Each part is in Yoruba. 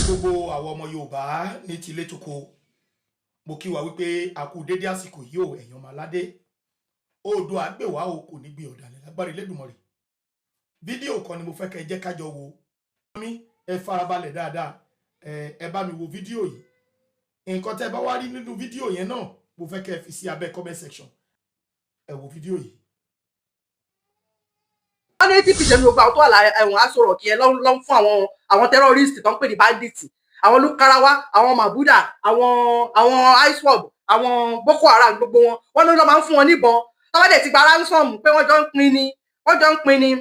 gbogbo àwọn ọmọ Yorùbá ní tilé toko mo kí wa wípé a kú dédé àsìkò yìí o ẹ̀yin ọmọ aládé Oòduà á gbè wá o kò ní gbé ọ̀dàlẹ̀ lágbára Elédùmarè. Fídíò kan ni mo fẹ́ kẹ́ jẹ́ ká jọ wo mi ẹ farabalẹ̀ dáadáa ẹ bá mi wo fídíò yìí nǹkan tẹ́ bá wá rí nínú fídíò yẹn náà mo fẹ́ kẹ́ fi sí abẹ́ comment section ẹ wo fídíò yìí. wọ́n ní tí pìṣẹ́ gbogbo àwọn tó wà ẹ̀wọ̀n aṣọ̀rọ̀ kí ẹ lọ́n fún àwọn terrorist tó ń pè ní bandits àwọn lukarawa àwọn mabuda àwọn iswap àwọn boko haram gbogbo wọn ló máa ń fún wọn níbọn tọ́wọ́ dẹ̀ ti gba ransom pé wọ́n jọ ń pín ní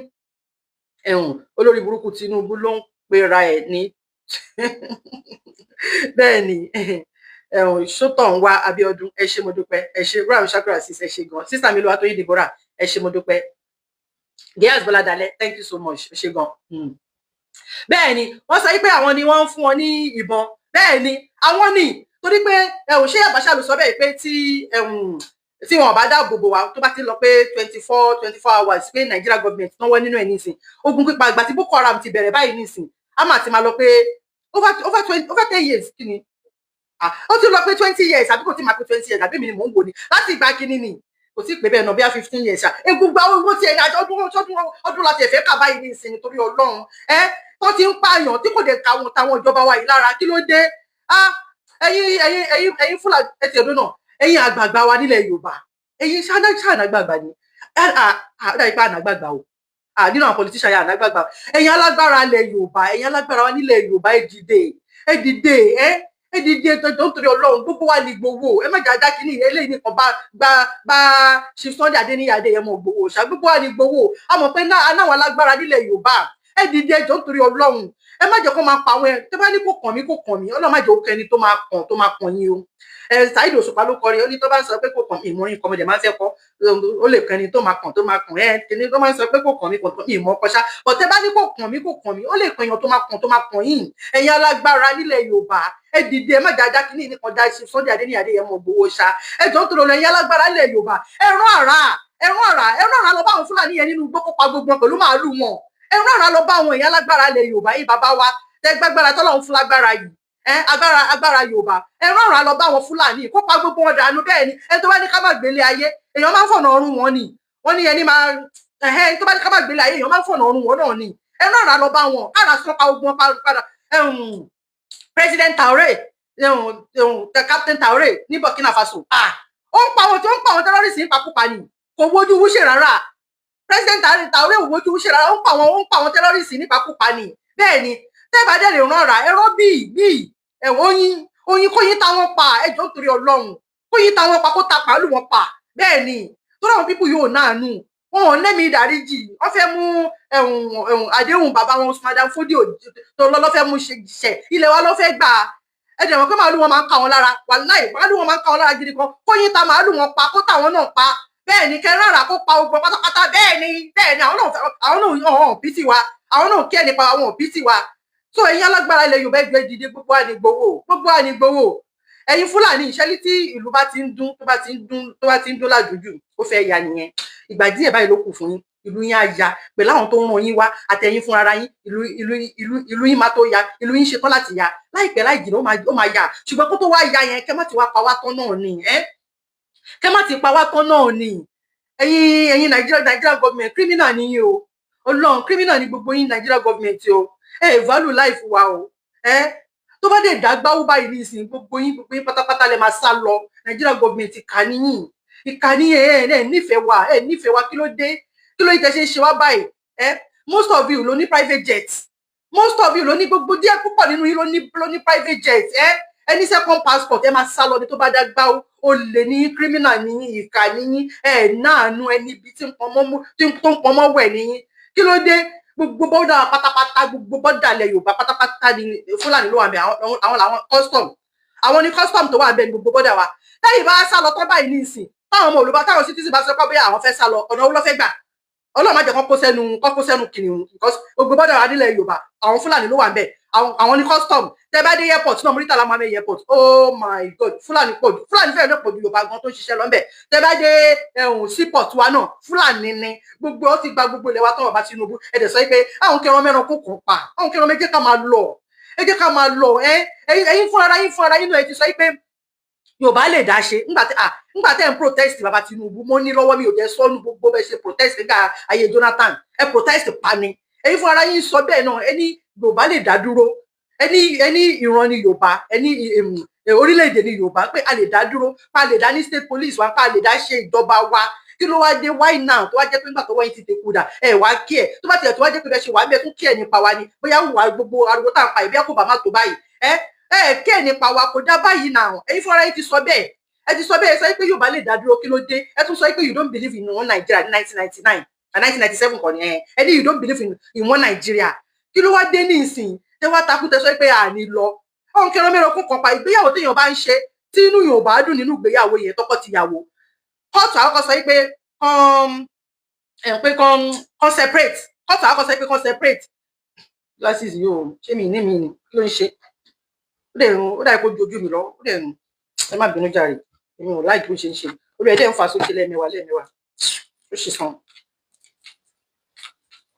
ẹ̀wọ̀n olórí burúkú Tinubu ló ń pera ẹ̀ ní bẹ́ẹ̀ ni ẹ̀wọ̀n Ṣótàn wá Abíọ́dún ẹ ṣé mo dúpẹ́ ẹ ṣé Brown Shakira sis ẹ ṣé gan sísà mi ló wá tó yí Deborah ẹ ṣé mo dúpẹ́ Gíyàs Bọ́ládalẹ́ thank you so much ṣé gan. Bẹ́ẹ̀ ni wọ́n sọ pé àwọn ni wọ́n ń fún wọn ní ìbọn bẹ́ẹ̀ ni àwọn ni torí pé ṣé Àbáṣà ló sọ bẹ́ẹ̀ pé tí wọn bá dáàbò bò wá tó bá ti lọ pé 24 hours pé Nigeria government náà wọ́n nínú ẹ̀ nísìn ogun pípa àgbà tí Boko Haram ti bẹ̀rẹ̀ báyìí nísìn a máa ti máa lọ pé over 10 years kí ni ó ti lọ pé 20 years àbí kò tí máa pé 20 years àbí mi ni mò ń wò ni láti ìgbà kíní ni kò tí ì pé bẹ́ẹ̀ náà bí i 15 years gbogbo àwọn owó tí ẹni àjọ ọdún láti ẹ̀fẹ́ kà báyìí ní ìsìn nítorí Ọlọ́run tó ti ń pààyàn tí kò dé káwọn táwọn ìjọba wa yìí lára kí ló dé ẹ̀yin Fúlàní ẹtì ọdún náà ẹ̀yin àgbààgbà wa nílẹ̀ Yorùbá ẹ̀yin ṣáàdàgbàgbà ni àdàìpá ànàgbàgbà o nínú àwọn politician yà ànàgbàgbà ẹ̀yin alágbára ilẹ̀ Yorùbá ẹ̀yin alágbára wa nílẹ̀ Yorùbá ẹ dìde tó nítorí Ọlọ́run gbogbo wa ní gbowó ẹ má jáde kínní eléyìí nìkan bá ṣe Sunday Adéníyì Adéyẹmọ gbowó ṣá gbogbo wa ní gbowó a mọ̀ pé náwọn alágbára nílẹ̀ Yorùbá ẹ dìde tó nítorí Ọlọ́run ẹ má jẹ́ kó máa pa àwọn ẹ tó bá ní kò kàn mí Ọlọ́run má jẹ́ ó kẹni tó máa kàn yín o Saheed Òṣùpá ló kọrin ó ní tó bá ń sọ pé kò kàn mí ìmọ̀rin kọ́mọdé máa ń fẹ́ kọ́ ó lè kẹni tó máa kàn kíni tó máa ń sọ pé kò kàn mí ìmọ̀ kọ́ṣá ọ̀tẹ́ bá ní kò kàn mí ó lè kàn èèyàn tó máa kàn yín ẹ̀yin alágbára nílẹ̀ Yorùbá ẹ dìde ẹ má jájá kínní nìkan dá ṣe Sunday Adéníyì Adéyẹmọ gbowó ṣá ẹ jọ ń tó lọ ẹ̀yin alágbára nílẹ̀ Yorùbá ẹran àrà lọ bá àwọn Fúlàní yẹn nínú gbogbo pa gbogbo pẹ̀lú màálù wọn ẹran àrà lọ bá àwọn ẹ̀yin alágbára ilẹ̀ Yorùbá yìí bàbá wa tẹ gbàgbára tọ́lọ́run fún lágbára yìí agbára Yorùbá ẹran àrà lọ bá àwọn Fúlàní kó pa gbogbo wọn dànù bẹ́ẹ̀ ni ẹni tó bá ní ká má gbélé ayé èèyàn máa ń fọ̀nà ọrùn wọn ni wọ́n ní ẹni máa tó bá ní ká má gbélé ayé èèyàn máa ń fọ̀nà ọrùn wọn náà ni ẹran àrà lọ bá wọn kára sọ pa ogun padà President Traoré Captain Traoré ní Burkina Faso ó ń pa àwọn terrorist nípakúpa ni kò wojú wúṣẹ rárá President Traoré ò wojú wúṣẹ rárá ó ń pa àwọn terrorist nípakúpa ni bẹ́ẹ̀ ni tẹ́bà dẹ̀ lè rán ra ẹ̀rọ bíi oyin kóyin táwọn pa ẹjọ́ torí Ọlọ́run kóyin táwọn pa kó ta pàálù wọn pa bẹ́ẹ̀ ni tó láwọn pípù yóò náànú wọn ò lẹ́mí ìdáríjì wọ́n fẹ́ mú àdéhùn bàbá wọn Madam Fodio tó lọ́ fẹ́ mú ṣe ilẹ̀ wa ló fẹ́ gbà ẹ̀jẹ̀ wọn pé màálù wọn máa ń ká wọn lára wàláì màálù wọn máa ń ká wọn lára gidi kan kóyin ta màálù wọn pa kó táwọn náà pa bẹ́ẹ̀ ni kẹ́ rárá kó pa ogun pátápátá bẹ́ẹ̀ ni àwọn náà hàn bí tiwa àwọn náà kí ẹni pa àwọn òbí tiwa so ẹ̀yin alágbára ilẹ̀ Yorùbá ẹgbẹ́ dìde gbogbo wa ní gbowó ẹ̀yin Fúlàní ìṣẹ́lí tí ìlú bá ti ń dún tó bá ti ń dún lájújù ó fẹ́ ya nìyẹn ìgbà díẹ̀ báyìí ló kù fún yín ìlú yín á ya pẹ̀lú àwọn tó ń ràn yín wá àtẹ̀yìn fún ara yín ìlú yín máa tó ya ìlú yín ṣetán láti ya láìpẹ́ láì jìnnà ó máa ya ṣùgbọ́n kó tó wá ya yẹn kẹ́ má ti wá pa wá tán náà ni kẹ́ má ti pa wá tán náà ni ẹ̀yin Nigeria government criminal ni yín o Ọlọ́run criminal ni gbogbo yín Nigeria government o value life wa o tó bá dé dàgbáwó báyìí nísìnyí gbogbo yín pátápátá lè máa sá lọ Nigeria government ìkànnì ẹ nífẹ̀ẹ́ wa kí ló dé tẹ́ ṣe ń ṣe wá báyìí most of you ló ní private jet most of you ló ní gbogbo díẹ̀ púpọ̀ nínú yín ló ní private jet ẹni second passport ẹ máa sá lọ ní tó bá dàgbáwó o lè ní criminal ní ìkà ní náànú ẹni ibi tí tó ń pọnmọ́ wẹ̀ ní kí ló dé gbogbo bọ́dà pátápátá gbogbo bọ́dà ilẹ̀ Yorùbá pátápátá ní Fúlàní ló wà bẹ́ẹ̀ àwọn làwọn àwọn ní custom tó wà bẹ́ẹ̀ ní gbogbo bọ́dà wa lẹ́yìn bá sá lọ tán báyìí ní ìsìn táwọn ọmọ Yorùbá táwọn citizen bá sọ pé àwọn fẹ́ sá lọ ọ̀nà owó ló fẹ́ gbà Ọlọ́run má jẹ́ kó sẹ́nu kìnìún because gbogbo bọ́dà wa nílẹ̀ Yorùbá àwọn Fúlàní ló wà bẹ́ẹ̀ àwọn ní custom tẹ́ bá dé airport náà Murtala Mohammed airport oh my God Fúlàní fẹ́ẹ̀ náà pọ̀ ju Yorùbá gan tó ń ṣiṣẹ́ lọ́nbẹ̀ tẹ́ bá dé seaport wa náà Fúlàní ni gbogbo ó ti gba gbogbo ilẹ̀ wa tọ́wọ́ bá Tinubu ẹ̀dẹ̀ sọ pé àwọn kẹran mẹ́ran kó kàn pa àwọn kẹran méjì ká máa lọ ẹ jẹ́ ká máa lọ ẹ̀yin fún ara yín náà ẹ ti sọ pé Yorùbá lè dá ṣe nígbà tẹ́ ń protest bàbá Tinubu mo ní lọ́wọ́ mi ò jẹ́ sọ́nù gbogbo bẹ́ẹ̀ ṣe protest nígbà ayé Jonathan ẹ protest pa ni ẹ̀yin fún ara yín sọ bẹ́ẹ̀ náà ẹni Yorùbá lè dá dúró ẹni ìran ni Yorùbá ẹni orílẹ̀-èdè ni Yorùbá pé a lè dá dúró pa lè dá ní state police wa pa lè dá ṣe ìjọba wa kí ló wá dé why now tó wá jẹ́ pé nígbà tó wọ́n ti tẹ̀kù dà ẹ wá kí ẹ tó bá tiẹ̀ tó wá jẹ́ pé bẹ́ẹ̀ ṣe wà mẹ́ẹ̀ tún kí ẹ nípa wa ni bóyá wà gbogbo ariwo tá à ń pa ìbí àkóbá má tó báyìí kí ẹ nípa wa kò dá báyìí náà ẹ̀yin fúnra yín ti sọ bẹ́ẹ̀ ẹ ti sọ bẹ́ẹ̀ sọ pé Yorùbá lè dá dúró kí ló dé ẹ tún sọ pé you don't believe in one Nigeria ní 1999 and 1997 kọ́ ni ẹ ní you don't believe in one Nigeria kí ló wá dé ní ìsìn tẹ wá takú tẹ sọ pé àní lọ ọ̀hún kẹrọ mẹ́rọ kún kan pa ìgbéyàwó téèyàn bá ń ṣe tí inú Yorùbá dùn nínú ìgbéyàwó yẹn tọkọ tìyàwó kóòtù àkọ́kọ́ sọ pé kan separate kóòtù àkọ́kọ́ sọ pé kan separate glasses yóò ṣé mi ní mi ni kí ló ń ṣe ó dà kó jojú mi lọ ó dẹ̀ ẹ má bínú jàre èmi ò láì kí ó ṣe ń ṣe orí ẹ̀dẹ̀ ń fa sókè lẹ́ẹ̀mẹ́wàá ó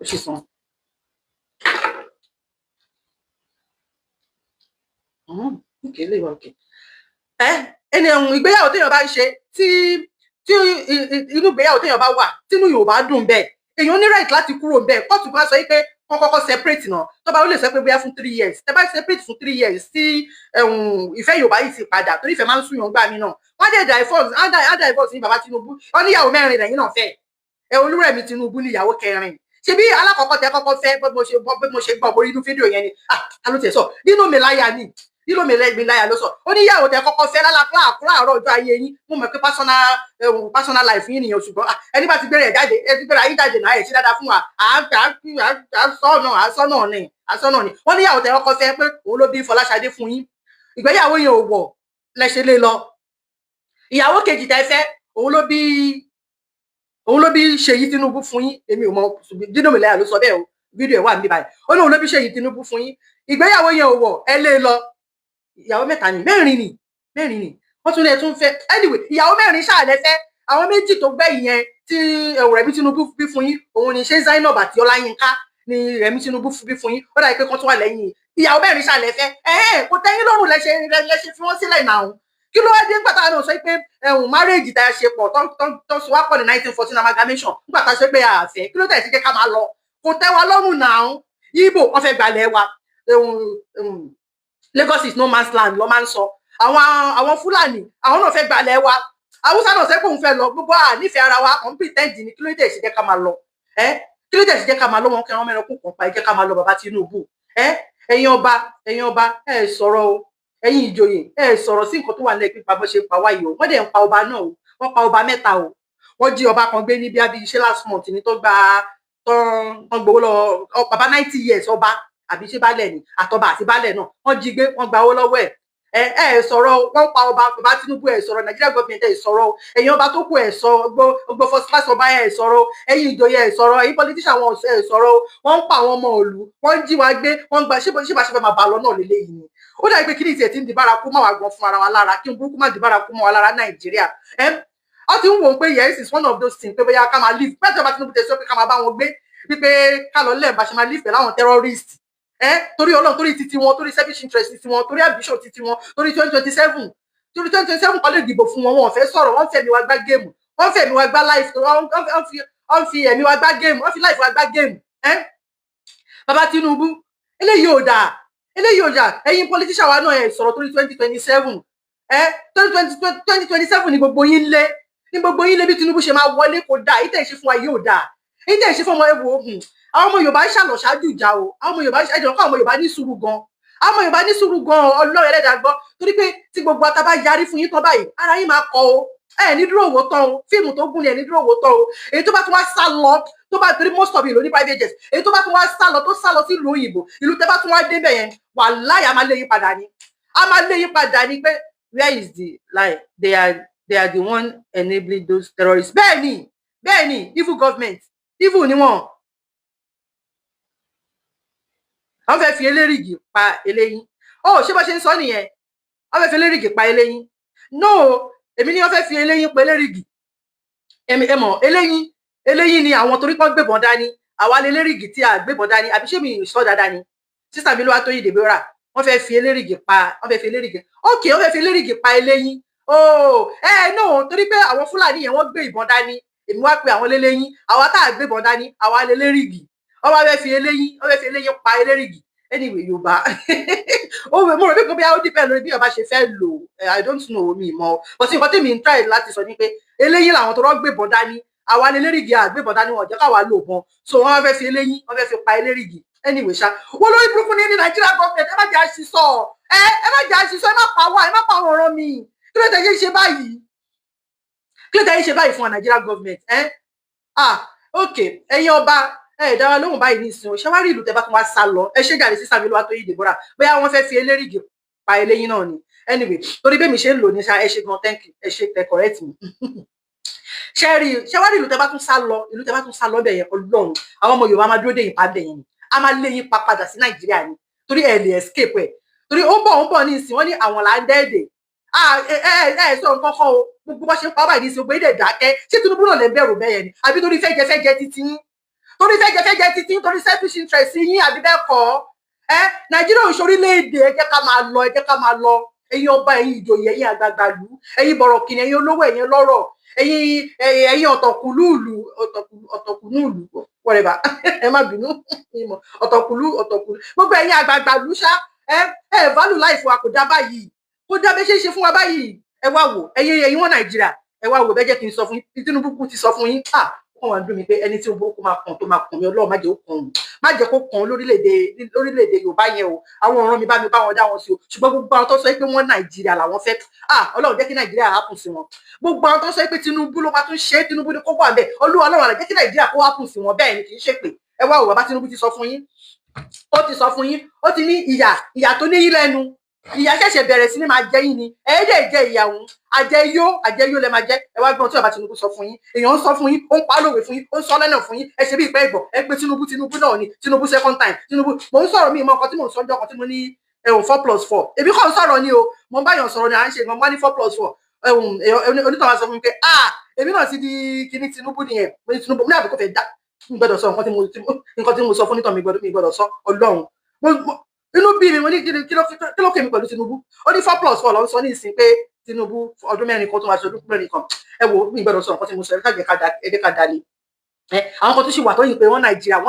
sì san okay lè wà okay ẹni ìgbéyàwó téèyàn bá ń ṣe tí inú ìgbéyàwó téèyàn bá wà tínú Yorùbá dùn bẹ́ẹ̀ èèyàn ní right láti kúrò bẹ́ẹ̀ kóòtù bá sọ pé wọ́n kọ́kọ́ separate náà tó bá ó lè sọ pé bóyá fún 3 years tẹ́ bá separate fún 3 years tí ìfẹ́ Yorùbá yìí ti padà torí ìfẹ́ máa ń súnyàn gbà mí náà wọ́n dẹ̀ divorce ní bàbá Tinubu wọ́n níyàwó 4 lẹ́yìn náà fẹ́ Olúrẹ̀mí Tinubu níyàwó 4 ṣebí alákọ̀ọ́kọ́ tẹ́ kọ́kọ́ fẹ́ bí mo ṣe gbọ́ borí inú fídíò yẹn ni ta ló tẹ̀ sọ nínú mi láyà ni nílò mi láyà ló sọ ó níyàwó tẹ́ kọ́kọ́ fẹ́ láàárọ̀ ọjọ́ ayé yín mo mọ̀ pé personal life yín nìyẹn ṣùgbọ́n ẹni bá ti gbére ẹ̀ jáde ẹ ti gbére ayé jáde náà ẹ̀ sí dáadáa fún wa àsọ́nà ni wọ́n níyàwó tẹ́ kọ́kọ́ fẹ́ pé òun ló bí Fọláṣadé fún yín ìgbéyàwó yẹn ò wọ̀ lẹ́ṣẹ̀ lé lọ ìyàwó kejì tẹ́ fẹ́ òun ló bí Ṣèyí Tinubu fún yín èmi ò mọ dídò mi láyà ló sọ bẹ́ẹ̀ o fídíò ẹ̀ wà níbí báyìí ó lóun ló bí Ṣèyí Tinubu fún yín ìgbéyàwó yẹn ò wọ̀ ẹ lé lọ ìyàwó mẹ́ta ni mẹ́rin ni wọ́n tún lè tún fẹ́ anyway ìyàwó 4 ṣáàlẹ́ fẹ́ àwọn méjì tó gbẹ̀yìn yẹn tí Rẹ̀mí Tinubu bí fún yín òun ni ṣé Zainab àti Ọláyínká ni Rẹ̀mí Tinubu bí fún yín ó dà pé kan tún wà lẹ́yìn ìyàwó 4 ṣáàlẹ́ fẹ́ kò tẹ́yìn lọ́rùn lẹ́ṣẹ̀ fi wọ́n sílẹ̀ náà kí ló wá dé nígbà táwọn náà sọ pé marriage tá a ṣe pọ̀ tó sọ wá pọ̀ ní 1914 amalgamation nígbà tá a sọ pé àfẹ́ kí ló tẹ̀ sí jẹ́ ká máa lọ kò tẹ́ wa lọ́rùn náà Ìgbò wọ́n fẹ́ gbalẹ̀ wa Lagos is no man's land ló máa ń sọ àwọn Fúlàní àwọn náà fẹ́ gbalẹ̀ wa Haúsá náà sẹ́kùn fẹ́ lọ gbogbo nífẹ̀ẹ́ ara wa kàn pretend ní kí ló dé sí jẹ́ ká máa lọ kí ló dé sí jẹ́ ká máa lọ wọn kẹran mẹ́rin kún kan pa ẹ jẹ́ ká máa lọ bàbá Tinubu ẹ̀yin ọba ẹ sọ̀rọ̀ o ẹ̀yin ìjòyè ẹ sọ̀rọ̀ sí nǹkan tó wà nílẹ̀ pípa bó ṣe pa wáyé o wọ́n dẹ̀ ń pa ọba náà o wọ́n pa ọba 3 o wọ́n jí ọba kan gbé ní bíi iṣẹ́ last month ní tó gba tán gbowó lọ bàbá 90 years ọba àbí ṣé baálẹ̀ ni àtọba àti baálẹ̀ náà wọ́n jí gbé wọ́n gba owó lọ́wọ́ ẹ sọ̀rọ̀ wọ́n pa ọba bàbá Tinubu ẹ sọ̀rọ̀ Nigeria government ẹ sọ̀rọ̀ ẹ̀yin ọba tó kù ẹ sọ gbogbo first class ọba ẹ sọ̀rọ̀ ẹ̀yin ìjòyè ẹ sọ̀rọ̀ ẹ̀yin politician wọn ẹ sọ̀rọ̀ wọ́n ń pa àwọn ọmọ ìlú wọ́n jí wa gbé wọ́n gba ṣé bá ṣe fẹ́ máa bá lọ náà lélẹ́yìí ni ó dàbí pé kí ni ìtẹ̀ tí ń di bárakú máa wà gan fún ara wa lára kí n burúkú má di bárakú mọ́ wa lára Nàìjíríà ó ti ń wò ó pé yes is one of those things pé bóyá ká máa live pẹ́ẹ́tì ọba Tinubu tẹ̀ sọ pé ká máa bá wọn gbé wípé ká lọ lẹ́ẹ̀ bá ṣe máa live pẹ̀lú àwọn terrorists torí Ọlọ́run torí titi wọn torí selfish interest titi wọn torí ambition titi wọn torí 2027 kọ́ lè dìbò fún wọn wọn ò fẹ́ sọ̀rọ̀ wọ́n fẹ̀mí wa gbá géèmù wọ́n fẹ̀mí wa gbá life wọ́n fi ẹ̀mí wa gbá géèmù wọ́n fi life wa gbá géèmù bàbá Tinubu eléyìí ò dáa ẹ̀yin politician wa náà ẹ sọ̀rọ̀ torí 2027 2027 ni gbogbo yín lé bí Tinubu ṣe máa wọlé kò dáa ìtẹ̀ ṣe fún wa yóò dáa ìtẹ̀ ṣe fún ọmọ ẹ̀wò àwọn ọmọ Yorùbá ṣàlọ̀ ṣáájú ìjà o àwọn ọmọ Yorùbá ṣáájú ọkọ àwọn Yorùbá ní sùúrù gan àwọn ọmọ Yorùbá ní sùúrù gan Ọlọ́run ẹlẹ́dàá gbọ́ torí pé tí gbogbo ata bá yarí fún yín tán báyìí ara yín máa kọ o ní dúró òwò tán o fíìmù tó gún ni ní dúró òwò tán o èyí tó bá tún wá sá lọ tó bá torí most of you ló ní private jet èyí tó bá tún wá sá lọ sí ìlú òyìnbó ìlú tẹ́ bá tún wá débẹ̀ yẹn wàláhì a máa lé yín padà ni pé where is the lie they are the one enabling those terrorists bẹ́ẹ̀ ni evil government evil ni wọ́n fẹ́ fi elérìgì pa eléyín ṣé bá ṣe ń sọ nìyẹn wọ́n fẹ́ fi elérìgì pa eléyín no èmi ni wọ́n fẹ́ fi eléyín pa elérìgì ẹmọ eléyín ni àwọn torí pọ́n gbébọn dání àwa lélérìgì tí a gbébọn dání àbí ṣé mi sọ dáadáa ni sísà mi ló wá tó yìí Deborah wọ́n fẹ́ fi elérìgì pa wọ́n fẹ́ fi elérìgì okay wọ́n fẹ́ fi elérìgì pa eléyín oh no torí pé àwọn Fúlàní yẹn wọ́n gbé ìbọn dání èmi wá pé àwọn lélẹ́yìn àwa tá à gbé ìbọn dání àwa lélérìgì wọ́n wá fẹ́ fi eléyín pa elérìgì anyway Yorùbá mo rò pé kò bí ó dìpẹ́ lórí bí Yorùbá ṣe fẹ́ lò I don't know mi mọ́ but sí nǹkan tí mi ń try láti sọ ni pé eléyín làwọn tó rọ́ gbé ìbọn dání àwa lélérìgì àgbébọn dání wọn jẹ́ káwa lò bọ́n so wọ́n fẹ́ fi eléyín wọ́n fẹ́ fi pa elérìgì anyway ṣá wọ́n lórí burúkú ní Nàìjíríà gọ́ọ̀mẹ̀ntì ẹ má jẹ́ àṣìṣọ́ ẹ má jẹ́ àṣìṣọ́ ẹ má pa wá ẹ má pa àwọn ọ̀rọ̀ mi kí ló tẹ̀ yé ṣe báyìí kí ló tẹ̀ yé ṣe báyìí fún Nàìjíríà gọ́ọ̀mẹ̀ntì okay ẹ̀yin ọba dára lóhùn báyìí nísìnyí ṣé wàá rí ìlú tẹ́ bá tún wá sá lọ ẹ ṣe jàre sí Sàmí Olúwatóyìn Deborah bóyá wọ́n fẹ́ fi elérìgì pa eléyín náà ni anyway torí bẹ́ẹ̀ mi ṣe ń lò ní ṣá ẹ ṣe gan thank you ẹ ṣe tẹ correct mi ṣe wá rí ìlú tẹ́ bá tún sá lọ bẹ̀ yẹn Ọlọ́run àwọn ọmọ Yorùbá máa dúró dé yín pa bẹ̀ yẹn ni a máa lé yín pa padà sí Nàìjíríà ni torí ẹ lè escape ẹ torí ó ń bọ̀ ní ìsìn wọ́n ní àwọn là ń dẹ́ẹ̀dẹ̀ sọ nǹkan kan o gbogbo bá ṣe ń pa báyìí ní ìsìn gbé dẹ̀ dákẹ́ ṣé Tinubu náà lè bẹ̀rù bẹ́ẹ̀ yẹn ni àbí torí fẹ́jẹ títí torí selfish interest yín àbí bẹ́ẹ̀ kọ́ Nàìjíríà ò ṣorílẹ̀-èdè ẹ jẹ́ ká máa lọ ẹ̀yin ọba ẹ̀yin ìjòyè ẹ̀yin àgbààgbà ìlú ẹ̀yin bọ̀rọ̀kìnì ẹ̀yin olówó ẹ̀yin lọ́rọ̀ ẹ̀yin ọ̀tọ̀kùlúùlù whatever ẹ má bínú ọ̀tọ̀kùlú gbogbo ẹ̀yin àgbààgbà ìlú ṣá value life wa kò dá báyìí kò dá bẹ́ẹ̀ ṣe fún wa báyìí ẹ wá wò ẹ̀yin wọn Nàìjíríà ẹ wá wò bẹ́ẹ̀ jẹ́ kí n sọ fún yín Tinubu ti sọ fún yín wọ́n wá dùn mí pé ẹni tí ó burúkú máa kàn tó máa kàn mí Ọlọ́run má jẹ́ kó kàn lórílẹ̀-èdè Yorùbá yẹn o àwọn ọ̀ràn mi bá wọn dá wọn sí o ṣùgbọ́n gbogbo àwọn tó sọ pé wọ́n Nàìjíríà làwọn fẹ́ Ọlọ́run jẹ́ kí Nàìjíríà hápùn sí wọn gbogbo àwọn tó sọ pé Tinubu ló máa tún ṣe Tinubu ní kó wà bẹ́ẹ̀ Ọlọ́run àlẹ́ jẹ́ kí Nàìjíríà kó hápùn sí wọn bẹ́ẹ̀ ni kì í ṣe pé ẹ wá wò bàbá Tinubu ti sọ fún yín ó ti ní ìyà tó níyín lẹ́nu ìyà ṣẹ̀ṣẹ̀ bẹ̀rẹ̀ sí ní máa jẹ yín ni ẹ̀ẹ́dẹ̀ jẹ ìyàwó àjẹyó lẹ máa jẹ ẹ wá gbọ́n tí bàbá Tinubu sọ fún yín èèyàn ń sọ fún yín ó ń pa lówe fún yín ó ń sọ lẹ́nà fún yín ẹ ṣe bí ìpẹ́ ìgbọ̀ ẹ pé Tinubu náà ni Tinubu second time Tinubu mò ń sọ̀rọ̀ mi ìmọ̀ ọkọ̀ tí mò ń sọ́jọ́ ọkọ̀ tí mo ní 4+4 èmi kàn ń sọ̀rọ̀ ni o mo ń báyàn sọ̀rọ̀ ni à ń ṣe nǹkan ní 4+4 onítọ̀wá sọ fún mi pé èmi náà ti di kíní Tinubu nìyẹn mo ní Tinubu ní àbíkó fẹ́ dá mi gbọ́dọ̀ sọ nǹkan tí mo sọ fún onítọ̀ mi gbọ́dọ̀ sọ Ọlọ́run inú bí mi mo ní kí ló kèmí pẹ̀lú Tinubu ó ní 4+4 lọ ń sọ ní ìsìn pé Tinubu ọdún mẹ́rin kan tó máa ṣe ọdún mẹ́rin kan ẹ wo mi gbọ́dọ̀ sọ nǹkan tí mo sọ ẹ̀jẹ̀ ká dalẹ̀ àwọn kan tó ṣì wà tó yìn pé wọ́n Nàìjíríà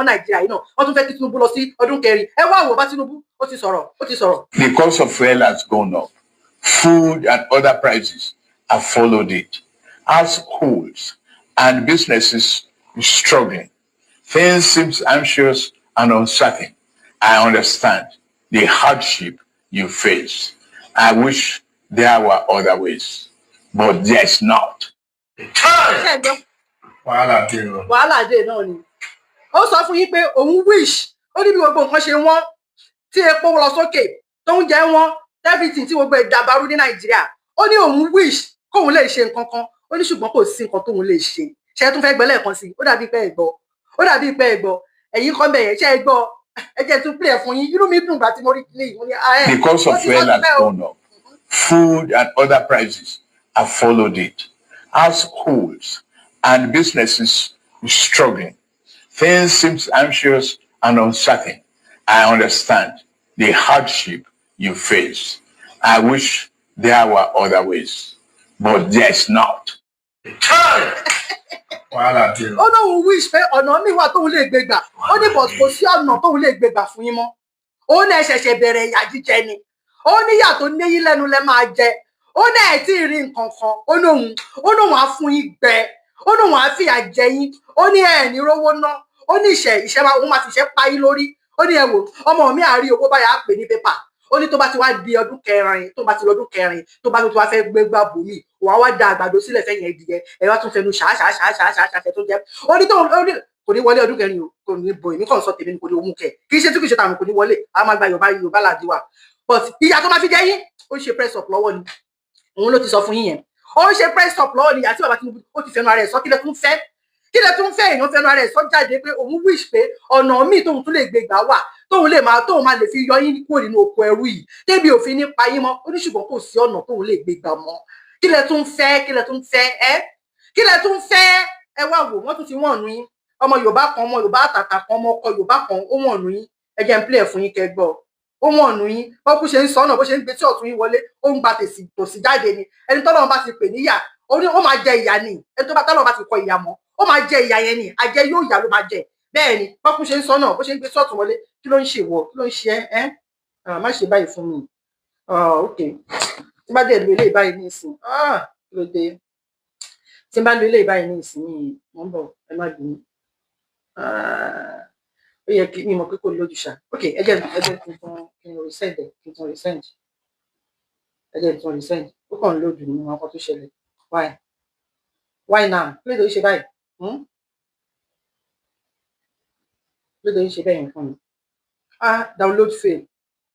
yìí náà wọ́n tún fẹ́ kí Tinubu lọ sí ọdún kẹrin ẹ wá wò bá Tinubu ó ti sọ̀rọ̀. The cost of fuel has gone up. Food and other prices have followed it. Households and businesses are struggling. Things seem anxious and uncertain. I understand the hardship you face. I wish there were other ways, but there's not. Wàhálà dé náà ni. Ó sọ fún yín pé òun wish ó ní bí gbogbo nǹkan ṣe wọ́n tí epo lọ sókè tó ń jẹ wọ́n everything tí gbogbo ìdàbàrú ní Nàìjíríà ó ní òun wish kóun lè ṣe nǹkan kan ó ní ṣùgbọ́n kò sí nǹkan tóun lè ṣe ṣe tún fẹ́ gbọ́ lẹ́ẹ̀kan sí ó dàbí pé ẹ gbọ́ ẹ̀yin kan bẹ̀yẹn ṣe ẹ gbọ́ ẹ jẹ́ tún play fún yín inú mi dùn gbà tí mo rí ilé ìwọ ní The cost of fuel has gone up. Food and other prices have followed it. Households and businesses are struggling. Things seem anxious and uncertain. I understand the hardship you face. I wish there were other ways, but there's not. Ó lóun wish pé ọ̀nà mi wà tóun lè gbé gbà ó ní but kò sí ọ̀nà tóun lè gbé gbà fún yín mọ́ ó ní ẹ ṣẹ̀ṣẹ̀ bẹ̀rẹ̀ ìyà jíjẹ ni ó ní ìyà tó níyín lẹ́nu lẹ máa jẹ ó ní ẹ̀ tí ì rí nǹkan kan ó lóun á fún yín gbẹ ó lóun á fìyà jẹ yín ó ní ẹ̀ ní rówó ná ó ní ìṣẹ́ òun máa fi ìṣẹ́ pa yín lórí ó ní ẹ wò ọmọ mi àárí owó báyà á pè ní pépà ó ní tó bá ti wá di ọdún kẹrin tó bá ti lọ́dún kẹrin tó bá tó wá fẹ́ gbé gbà bòmí wàá wá da àgbàdo sílẹ̀ fẹ́yìn ẹ̀dìyẹ ẹ wá tún fẹnu ṣàṣàṣàṣàṣàṣà tó jẹ́ ó ní kò ní wọlé ọdún kẹrin o kò ní bò èmi kàn sọ tèmi kò ní òun kẹ kì í ṣe tí kì í ṣe tààmù kò ní wọlé a máa gba Yorùbá làdí wa but ìyá tó máa fi jẹ yín ó ṣe press up lọ́wọ́ ni òun ló ti sọ fún yín yẹn ó ṣe press up lọ́wọ́ ni ìyá tí bàbá Tinubu ó ti fẹnu ara ẹ̀ sọ kílẹ̀ tún fẹ́ èèyàn fẹnu ara ẹ̀ sọ jáde pé òun wish pé ọ̀nà míì tóun tún lè gbé gbà wà tóun máa lè fi yọ yín kúrò nínú oko ẹrú yìí débi òfin nípa yín mọ́ ó ní ṣùgbọ́n kò sí ọ̀nà tóun lè gbé gbà mọ́ kílẹ̀ tún fẹ́ ẹ wá wò wọ́n tún ti wọ̀n nù yín ọmọ Yorùbá kan ọmọ Yorùbá àtàtà kan ọmọ ọkọ Yorùbá kan ó wọ̀n nù yín ẹ jẹ́ n play fún yín kẹ́ gbọ́ ó wọ̀n nù yín bó kú ṣe ń sọ náà bó ṣe ń gbé tí ọ̀tún yín wọlé ó ń gba tòsí jáde ni ẹni tọ́lọ́run bá ti pè níyà ó máa jẹ ìyà ni ẹni tó bá tọ́lọ́run bá ti kọ ìyà mọ́ ó máa jẹ ìyà yẹn ni àjẹ yóò yà ló máa jẹ bẹ́ẹ̀ ni bó kú ṣe ń sọ náà bó ṣe ń gbé tí ọ̀tún wọlé kí ló ń ṣe wọ kí ló ń ṣe ẹ́ má ṣe báyìí fún mi ok tí bá dẹ̀ lu eléyìí báyìí ní ìsìn kí ló dé tí bá lu eléyìí báyìí ní ìsìn mi mò ń bọ̀ ẹ má bínú ó yẹ kí mi mọ̀ pé kò lójú ṣá ok ẹ jẹ́ kí n tún resend ẹ kí n tún resend ẹ jẹ́ kí n tún resend ó kàn ń lòdù nínú ọkọ tó ṣẹlẹ̀ why now kí ló dé ṣe báyìí kí ló dé ṣe bẹ́ẹ̀ yẹn fún mi download fail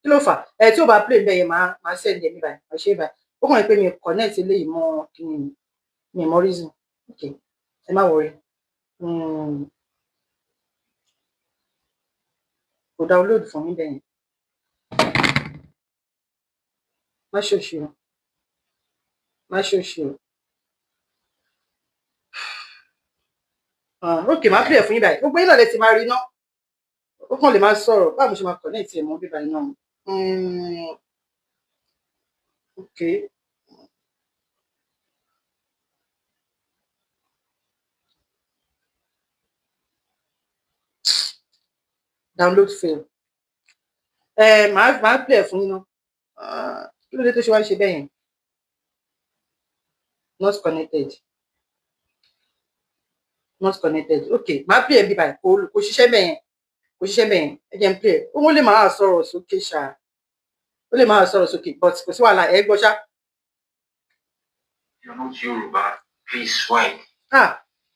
kí ló fà tí ó bá play bẹ́ẹ̀ yẹn máa send ẹ níbàyìí máa ṣe é báyìí ó kàn ń pè mí connect eléyìí mọ́ kí ni mi mọ reason ok ẹ má worry kò download fún mi bẹ́ẹ̀ yẹn má ṣòṣì o ok má play ẹ̀ fún yín báyìí gbogbo yín náà lè ti máa rí náà ó kàn lè máa sọ̀rọ̀ báwo ṣe máa connect ẹ̀ mọ́ bíbá yín náà ok download fail máa play ẹ̀ fún yín náà kí ló dé tó ṣe wá ṣe bẹ́ẹ̀ yẹn not connected ok máa play ẹ̀ bíbá ẹ̀ kò ṣiṣẹ́ bẹ́ẹ̀ yẹn ẹ jẹ́ n play ẹ̀ ó lè máa sọ̀rọ̀ sókè ṣá ó lè máa sọ̀rọ̀ sókè but kò sí wàhálà ẹ gbọ́ ṣá. You're not Yoruba, please swipe.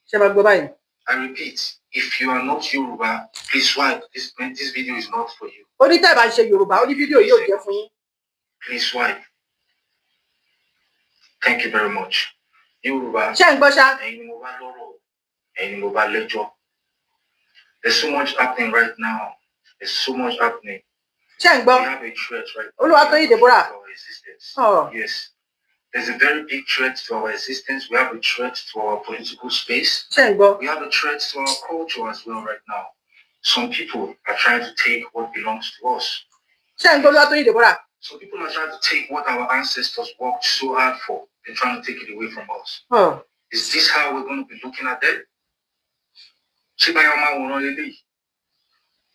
Ṣé máa gbọ́ báyìí? I repeat, if you are not Yoruba, please swipe. This video is not for you. Ó ní tẹ́ ẹ bá ń ṣe Yorùbá, ó ní fídíò yìí ò jẹ́ fún yín. Please swipe. Thank you very much. Yoruba. Ṣé ń gbọ́ ṣá? Ẹ̀yin ni mo bá lọ́rọ̀, ẹ̀yin ni mo bá lẹ́jọ́. There's so much happening right now. There's so much happening. Ṣé ń gbọ́? We have a threat right now. Olúwatóyìn Deborah. Yes. There's a very big threat to our existence. We have a threat to our political space. We have a threat to our culture as well right now. Some people are trying to take what belongs to us. Some people are trying to take what our ancestors worked so hard for. They're trying to take it away from us. Is this how we're going to be looking at them?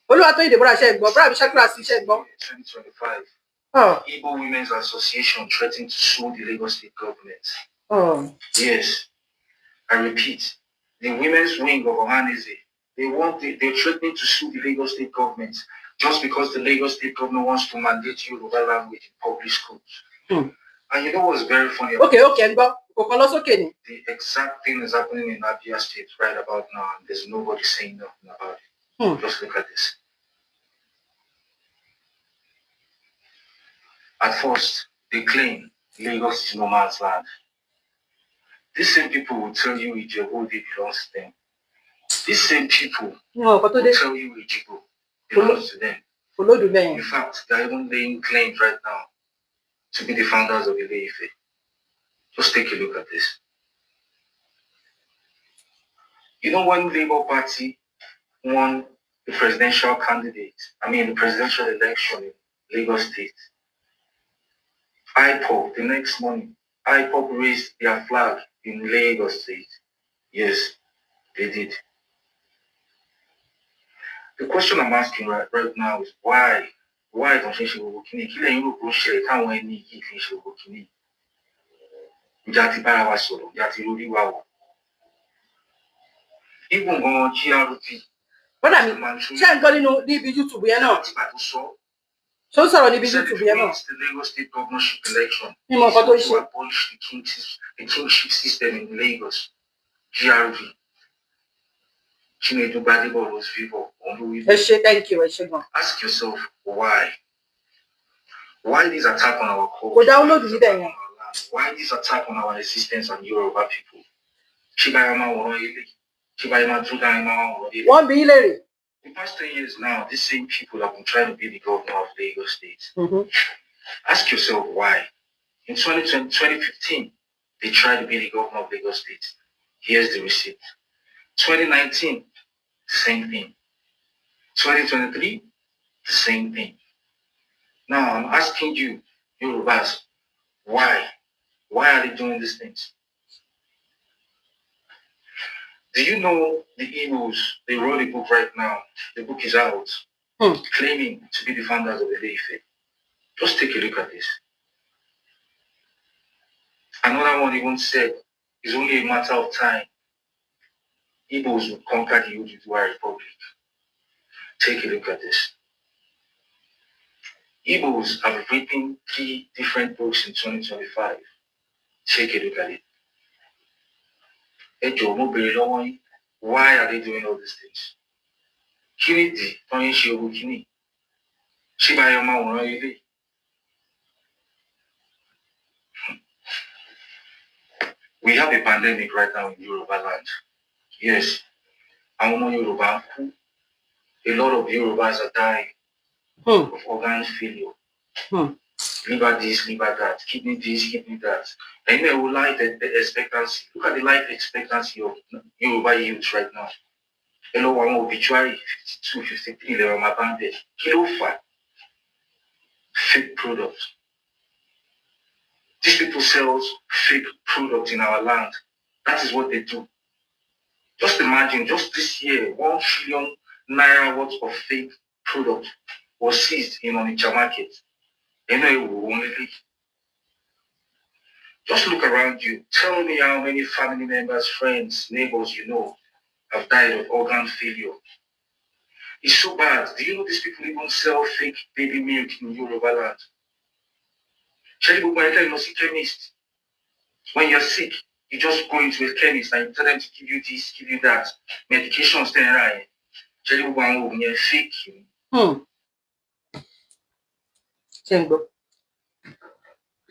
Olúwatóyìn Deborah ṣe gbọ́, Brother Shakira sí ṣe gbọ́. 2025. Igbo Women's Association threatened to sue the Lagos State government. Yes, I repeat, the women's wing of Ohanese, they're threatening to sue the Lagos State government just because the Lagos State government wants to mandate Yoruba language in public schools. And you know what's very funny? Okay, The exact thing is happening in Abia State right about now, and there's nobody saying nothing about it. Just look at this. At first, they claim Lagos is no man's land. These same people will tell you Gbabọde belongs to them. These same people will tell you Igbo belongs to them. In fact, they're even laying claims right now to be the founders of Ile-Ife. Just take a look at this. You know when Labour Party won the presidential election in Lagos State, IPOB, the next morning, IPOB raised their flag in Lagos State. Yes, they did. The question I'm asking right now is why don't you show Kini? Kila Europe don't share it. How many you can show Kini? Jati Barawa solo, Jati Rudi Wawa. Even on GRP. What I mean, ṣé ń gbọ́ nínú níbi YouTube yẹn náà? So sọ̀rọ̀ níbi YouTube yẹn náà. The Lagos State governorship election. Ní mo kọ́ tó ṣe. To abolish the kingship system in Lagos. GRV. Chinedu Gbadebo was vivo. Thank you. Ask yourself why. Why this attack on our culture? Why this attack on our existence and Yoruba people? The past 10 years now, these same people have been trying to be the governor of Lagos State. Ask yourself why. In 2015, they tried to be the governor of Lagos State. Here's the receipt. 2019, the same thing. 2023, the same thing. Now I'm asking you, Yorubas, why? Why are they doing these things? Do you know the Igbos? They wrote a book right now. The book is out, claiming to be the founders of the Ife. Just take a look at this. Another one even said, it's only a matter of time. Igbos will conquer the Oduduwa Republic. Take a look at this. Igbos have written 3 different books in 2025. Take a look at it. Why are they doing all these things? We have a pandemic right now in Yoruba land. Yes. Yoruba, a lot of Yorubas are dying of organ failure. Liver this, liver that, kidney this, kidney that. And you know, life expectancy. Look at the life expectancy of Yoruba youth right now. Hello, one obituary 52, 53, they are my banded. Kilo fat. Fake products. These people sell fake products in our land. That is what they do. Just imagine, just this year, 1 trillion naira worth of fake products was seized in Onitsha market. Just look around you. Tell me how many family members, friends, neighbors you know have died of organ failure. It's so bad. Do you know these people even sell fake baby milk in Yoruba land? Chemist. When you're sick, you just go into a chemist and you tell them to give you this, give you that. Medications then right. Fake.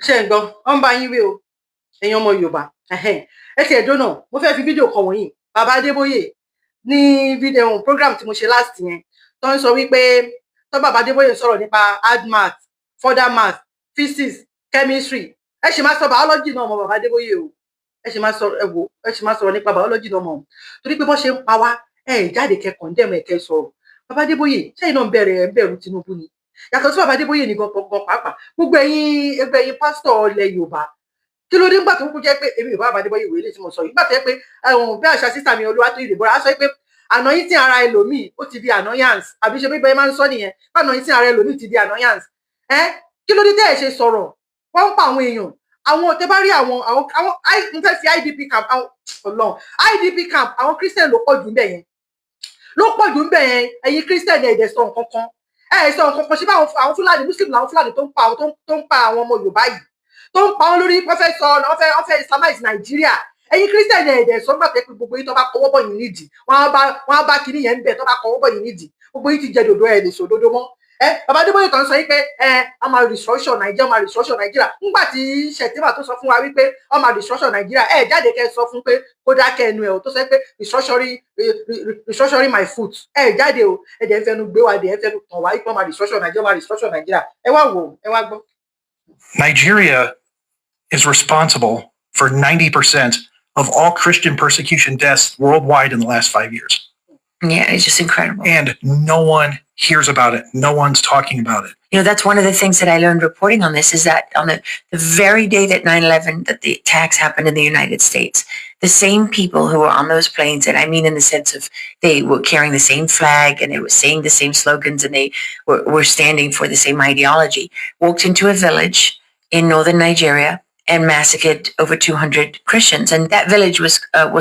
Ṣé ń bá yín wí o ẹ̀yin ọmọ Yorùbá ẹ ti ẹ̀dọ́ náà mo fẹ́ fi fídíò kan wọ̀nyí bàbá Adébóyè ní fídíò program tí mo ṣe last yẹn tó ń sọ wípé tó bàbá Adébóyè sọ̀rọ̀ nípa hard math, further math, physics, chemistry ẹ ṣì máa sọ biology náà mọ́ bàbá Adébóyè o ẹ ṣì máa sọ̀rọ̀ nípa biology náà mọ́ torí pé bó ṣe ń pa wá jáde kẹ́ condemn ẹ kẹ́ sọ̀rọ̀ bàbá Adébóyè ṣẹ́yìn náà bẹ̀rù Tinubu ni yàtọ̀ sí bàbá Adébóyè ní gan pàápàá gbogbo ẹ̀yin ẹgbẹ́ yín pásítọ̀ ilẹ̀ Yorùbá kí ló dé nígbà tó kú jẹ́ pé èmi ò bá bàbá Adébóyè ìwé ilé tí mo sọ yìí nígbà tó yẹ pé bí àṣà sísà mi Olúwatóyìn Deborah sọ pé ànáyín tí ara ẹlòmíì ó ti di annoyance àbí ṣe bí bẹ́ẹ̀ máa ń sọ nìyẹn pé ànáyín tí ara ẹlòmíì ti di annoyance kí ló dé tẹ́ ẹ̀ ṣe sọ̀rọ̀ wọ́n ń pa àwọn èèyàn àwọn tẹ́ bá rí àwọn n fẹ́ fi IDP camp IDP camp àwọn Christian ló pọ̀ jù ń bẹ̀ yẹn ẹ̀yin Christian ẹ̀ dẹ̀ sọ nǹkan kan sọ nǹkan kan ṣe bá àwọn Fúlàní Muslim làwọn Fúlàní tó ń pa àwọn ọmọ Yorùbá yìí tó ń pa wọn lórí wọ́n fẹ́ Islamize Nàìjíríà ẹ̀yin Christian ẹ̀dẹ̀ sọ́gbà pé gbogbo yìí tó bá kọwọ́ bọ̀ yìí nídìí wọ́n á bá kinní yẹn ń bẹ̀ tó bá kọwọ́ bọ̀ yìí nídìí gbogbo yìí ti jẹ dòdò ẹ̀ lè sọ òdodo mọ́ bàbá Adébóyè kan sọ yìí pé a máa restructure Nàìjíríà ńgbà tí Shettima tó sọ fún wa wípé a máa restructure Nàìjíríà jáde kẹ́ sọ fún pé kó dákẹ́ ẹnu ẹ̀ o tó sọ pé restructuring my foot jáde o ẹ̀dẹ̀ ń fẹnu gbé wa dẹ̀ ń fẹnu tàn wá wípé a máa restructure Nàìjíríà ẹ wá wò ẹ wá gbọ́. Nigeria is responsible for 90% of all Christian persecution deaths worldwide in the last 5 years. Yeah, it's just incredible. And no one hears about it. No one's talking about it. You know, that's one of the things that I learned reporting on this is that on the very day that 9/11, that the attacks happened in the United States, the same people who were on those planes, and I mean in the sense of they were carrying the same flag and they were saying the same slogans and they were standing for the same ideology, walked into a village in northern Nigeria and massacred over 200 Christians. And that village was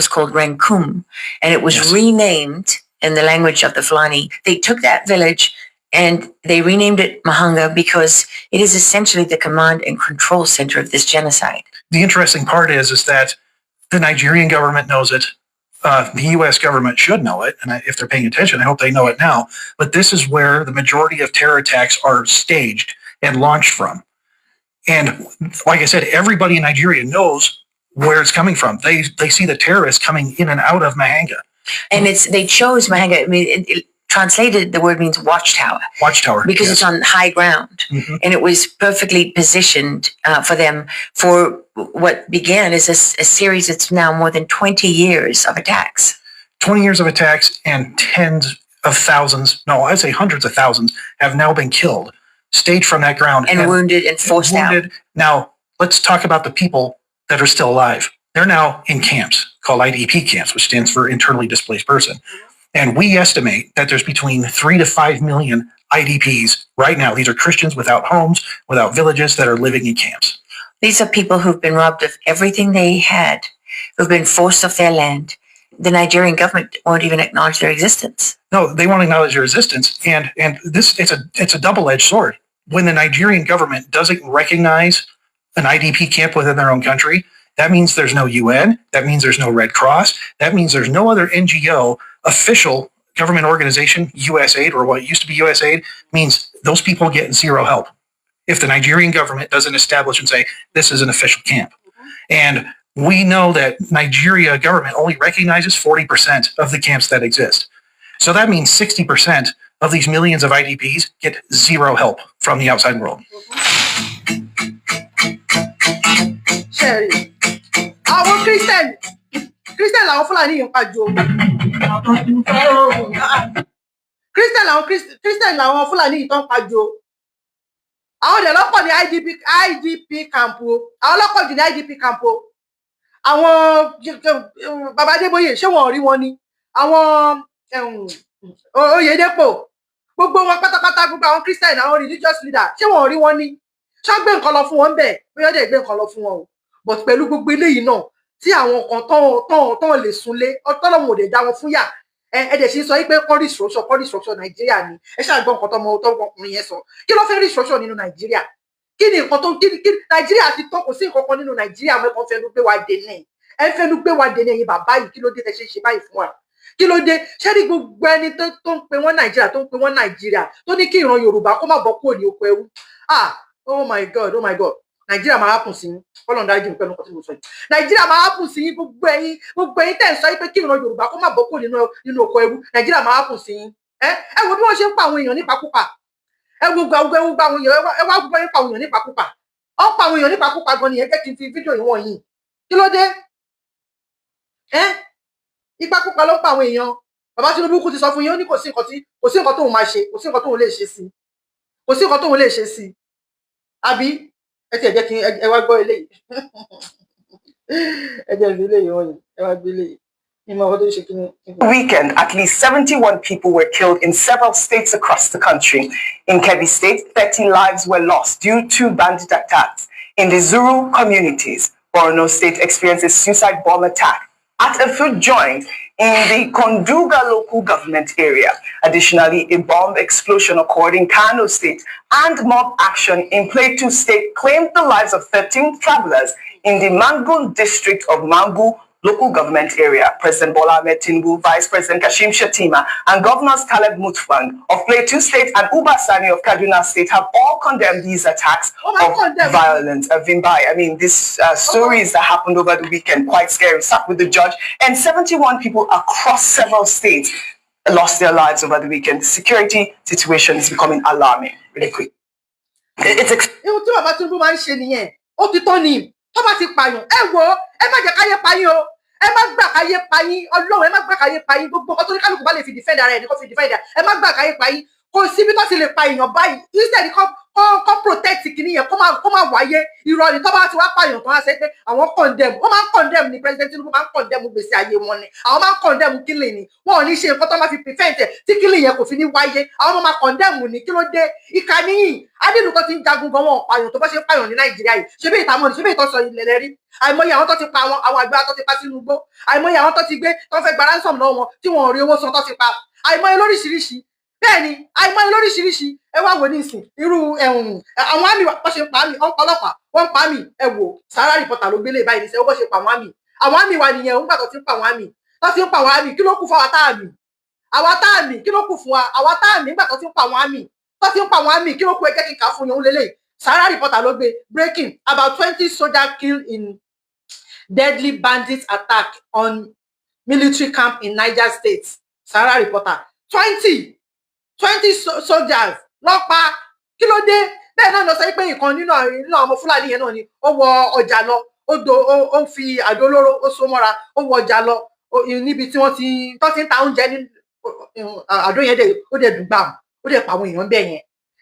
called Rankum, and it was renamed in the language of the Fulani. They took that village and they renamed it Mahanga because it is essentially the command and control center of this genocide. The interesting part is that the Nigerian government knows it. The U.S. government should know it, and if they're paying attention, I hope they know it now. But this is where the majority of terror attacks are staged and launched from. And like I said, everybody in Nigeria knows where it's coming from. They see the terrorists coming in and out of Mahanga. And they chose Mahanga. I mean, it translated, the word means watchtower. Watchtower. Because it's on high ground. Mm-hmm. And it was perfectly positioned for them for what began as a series that's now more than 20 years of attacks. 20 years of attacks, and tens of thousands, no, I'd say hundreds of thousands have now been killed staged from that ground. And wounded and forced out. Now, let's talk about the people that are still alive. They're now in camps called IDP camps, which stands for internally displaced person. And we estimate that there's between 3 to 5 million IDPs right now. These are Christians without homes, without villages, that are living in camps. These are people who've been robbed of everything they had, who've been forced off their land. The Nigerian government won't even acknowledge their existence. No, they won't acknowledge their existence. And this, it's a double-edged sword. When the Nigerian government doesn't recognize an IDP camp within their own country, that means there's no UN. That means there's no Red Cross. That means there's no other NGO, official government organization, USAID, or what used to be USAID, means those people get zero help if the Nigerian government doesn't establish and say, this is an official camp. And we know that Nigeria government only recognizes 40% of the camps that exist. So that means 60% of these millions of IDPs get zero help from the outside world. Sherry, àwọn Christian làwọn Fúlàní yìí ń pàjọ. Christian làwọn Fúlàní yìí tó ń pàjọ. Àwọn ọ̀dẹ̀ lọ́pọ̀ ní IDP camp o. Àwọn lọ́pọ̀ jù ní IDP camp o. Àwọn Baba Adébóyè ṣé wọn ò rí wọn ni? Àwọn Oyèdépò gbogbo wọn pátápátá gbogbo àwọn Christian àwọn religious leader ṣé wọn ò rí wọn ni? Ṣé gbé nǹkan lọ fún wọn bẹ́ẹ̀? Bóyá dẹ̀ gbé nǹkan lọ fún wọn o. But pẹ̀lú gbogbo eléyìí náà tí àwọn kan tán lè súnlé ọtọ́lọ́mù ò lè dá wọn fún yà ẹ̀dẹ̀ ṣe sọ pé kọ́ restructure Nàìjíríà ni ẹ ṣàgbọ́n nǹkan tọmọkùnrin yẹn sọ kí ló fẹ́ restructure nínú Nàìjíríà kí ni nǹkan tó kí Nàìjíríà ti tó kò sí nǹkan kan nínú Nàìjíríà mẹ́kan fẹnu gbé wa dènà ẹ fẹnu gbé wa dènà ẹ̀yin bàbá yìí kí ló dé tẹ ṣe báyìí fún wa kí ló dé ṣé ní gbogbo ẹni tó ń pe wọ́n Nàìjíríà tó ní kí ìran Yorùbá kó má bọ́ kúrò ní oko ẹrú oh my God Nàìjíríà máa hápùn sí yín Ọlọ́run dájú pẹ̀lú nǹkan tí mo sọ yìí Nàìjíríà máa hápùn sí yín gbogbo ẹ̀yin tẹ́ ń sọ pé kí ìran Yorùbá kó má bọ́ kúrò nínú oko ẹrú Nàìjíríà máa hápùn sí yín ẹ wo bí wọ́n ṣe ń pa àwọn èèyàn nípakúpa ẹ wo gbogbo àwọn èèyàn ẹ wá gbogbo yín pa àwọn èèyàn nípakúpa ọ pa àwọn èèyàn nípakúpa gan nìyẹn jẹ́ kí n fi fídíò yìí wọ̀nyí kí ló dé ìpakúpa ló ń pa àwọn èèyàn bàbá Tinubu kú ti sọ fún yín ó ní kò sí nǹkan tóun máa ṣe kò sí nǹkan tóun lè ṣe sí àbí ẹ ti ẹ jẹ́ kí ẹ wá gbọ́ eléyìí ẹ jẹ́ eléyìí wọ̀nyí ẹ wá gbé eléyìí. Weekend, at least 71 people were killed in several states across the country. In Kebbi State, 30 lives were lost due to bandit attacks. In the Zuru communities, Borno State experienced a suicide bomb attack at a food joint in the Konduga local government area. Additionally, a bomb explosion occurred in Kano State, and mob action in Plateau State claimed the lives of 13 travelers in the Mangu district of Mangu local government area. President Bola Ahmed Tinubu, Vice President Kashim Shettima, and Governors Caleb Mutfwang of Plateau State and Uba Sani of Kaduna State have all condemned these attacks of violence. Vimbai, I mean, these stories that happened over the weekend, quite scary. Sat with the judge, and 71 people across several states lost their lives over the weekend. The security situation is becoming alarming. Really quick. Ẹ má gbà káyé payín Ọlọ́run ẹ má gbà káyé payín gbogbo ọkọ tó ní kálukú bá lè fi defend ara ẹ ní kó fi defend ẹ má gbà káyé payín kò síbi tó ti lè pa èèyàn báyìí instead kó protect kìíní yẹn kó má wáyé irọ́ ni tó bá ti wá pààyàn tó wá sẹ́ pé àwọn condemn ó máa ń condemn ni President Tinubu máa ń condemn gbèsè ayé wọn ni àwọn máa ń condemn killing ni wọn ò ní ṣe nǹkan tó máa fi prevent ẹ tí killing yẹn kò fi ní wáyé àwọn máa condemn ni kí ló dé ìkànnì yìí adínú tó ti ń jagun gan wọn pààyàn tó bá ṣe pààyàn ní Nàìjíríà yìí ṣe bí ìtàmọ́ ni ṣe bí ìtọ́sọ ilẹ̀ lẹ́rí àìmọye àwọn tó ti pa àwọn àgbẹ̀ tó ti pa sínú igbó àìmọye àwọn tó ti gbé tó fẹ́ gba ransom lọ́wọ́ wọn tí wọn ò rí owó san tó ti pa àìmọye lóríṣiríṣi bẹ́ẹ̀ ni àìmọye lóríṣiríṣi ẹ wá wò ní ìsìn irú àwọn àmì wọ́n ṣe pa mí ọlọ́pàá wọ́n pa mí ẹ wò Sahara Reporter ló gbélé báyìí níṣẹ́ wọ́n ṣe pa àwọn àmì wa nìyẹn òun gbà tó ti ń pa àwọn àmì kí ló kù fún àwa táàmì kí ló kù fún wa àwa táàmì nígbà tó ti ń pa àwọn àmì kí ló kù ẹ jẹ́ kí n kà á fún yẹn ó lélẹ̀ Sahara Reporter ló gbé breaking about 20 soldiers killed in deadly bandit attack on military camp in Niger State. Sahara Reporter 20 soldiers lọ́pàá kí ló dé bẹ́ẹ̀ náà lọ sọ pé ìkan nínú àwọn ọmọ Fúlàní yẹn náà ni ó wọ ọjà lọ ó fi àdó olóró ó so mọ́ra ó wọ ọjà lọ níbi tí wọ́n ti ń ta oúnjẹ ní àdó yẹn ó dẹ̀ dùn gbàm ó dẹ̀ pa àwọn èèyàn bẹ́ẹ̀ yẹn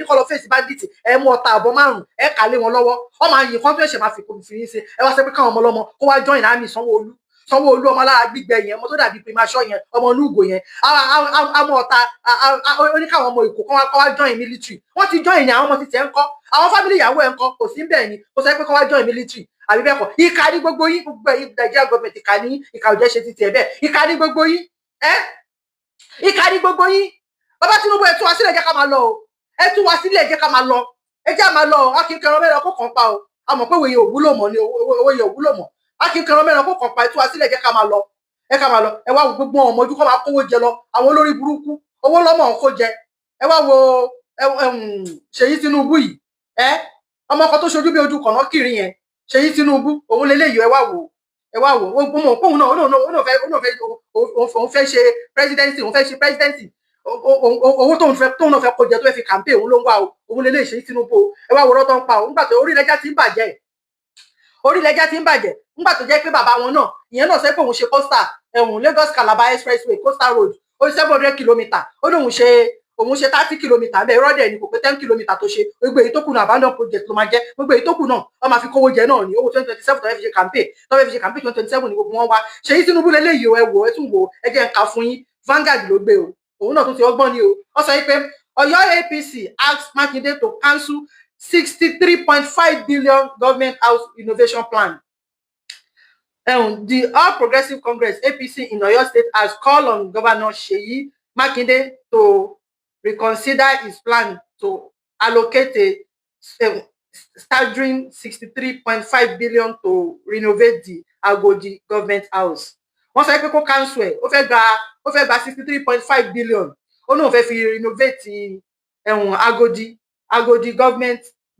ní kọ́ lọ fèsì bandit ẹ mú ọta àbọ̀ márùn ẹ kà lé wọn lọ́wọ́ ọmọ àyìn kan tó ẹ̀ṣẹ̀ máa fi kò fi yín ṣe ẹ wá sọ pé káwọn ọmọ ọlọ́mọ kó wá join army Sanwó-Olú ọmọ alára gbígbẹ yẹn ọmọ tó dàbí primasọ yẹn ọmọ olúgo yẹn àmọ́ ọ̀tá oníkàwọn ọmọ ìkó kọ́ wá join military wọ́n ti join ní àwọn ọmọ títí ẹ̀ ń kọ́ àwọn family ìyàwó ẹ̀ ń kọ́ kò sí bẹ́ẹ̀ ni kò sọ pé kọ́ wá join military àbí bẹ́ẹ̀ kọ́ ìkà ní gbogbo yín gbogbo ẹ̀yin Nigeria government ìkà ní ìkà òjẹ́ ṣe ti tiẹ̀ bẹ́ẹ̀ ìkà ní gbogbo yín ìkà ní gbogbo yín bàbá Tinubu ẹ tú wa sílẹ̀ jẹ́ ká máa lọ o ẹ tú wa sílẹ̀ jẹ́ ká máa lọ ẹ jẹ́ máa lọ o a kì í kẹran mẹ́rin kó kàn pa o a mọ̀ pé òye òwúlò mọ̀ ni òye òwúlò mọ̀ a kì í kẹran mẹ́rin kó kàn pa ẹ tú wa sílẹ̀ jẹ́ ká máa lọ ẹ wá wo gbogbo ọmọ ojú kọ́ máa kówó jẹ lọ àwọn olórí burúkú owó lọ́mọ ń kó jẹ ẹ wá wo Ṣèyí Tinubu yìí ọmọ kan tó ṣojú bí ojú kọ̀nà kiri yẹn Ṣèyí Tinubu òun lélẹ́yìí ẹ wá wò ó gbọ́mọ̀ òun náà òun fẹ́ ṣe presidency owó tóun náà fẹ́ kó jẹ tó fẹ́ fi campaign òun ló ń wá o òun lélẹ́yìí Ṣèyí Tinubu ẹ wá wo ọ̀rọ̀ tó ń pa o nígbà tó orílẹ̀-èdè ti ń bàjẹ́ nígbà tó jẹ́ pé bàbá wọn náà ìyẹn náà sọ pé òun ṣe coastal Lagos Calabar expressway coastal road ó ṣe 700 kilometre ó ní òun ṣe 30 kilometre bẹ́ẹ̀ rọ́dẹ̀ ni kò pé 10 kilometre tó ṣe gbogbo èyí tó kù náà abandon project ló máa jẹ́ gbogbo èyí tó kù náà wọ́n máa fi kówó jẹ náà ní owó 2027 tó fẹ́ fi ṣe campaign 2027 ní gbogbo wọn wá Ṣèyí Tinubu lélẹ́yìí o ẹ wò ẹ tún wò ẹ jẹ́ ń ka fún yín Vanguard ló gbé o òun náà tún ti ọgbọ́n ni o ó sọ pé Ọ̀yọ́ APC asked Makinde to cancel 63.5 billion government house innovation plan. The All Progressive Congress APC in Oyo State has called on Governor Seyi Makinde to reconsider his plan to allocate a staggering 63.5 billion to renovate the Agodi government house. Wọ́n sọ pé kó cancel ẹ̀ ó fẹ́ gba 63.5 billion ó náà fẹ́ fi renovate Agodi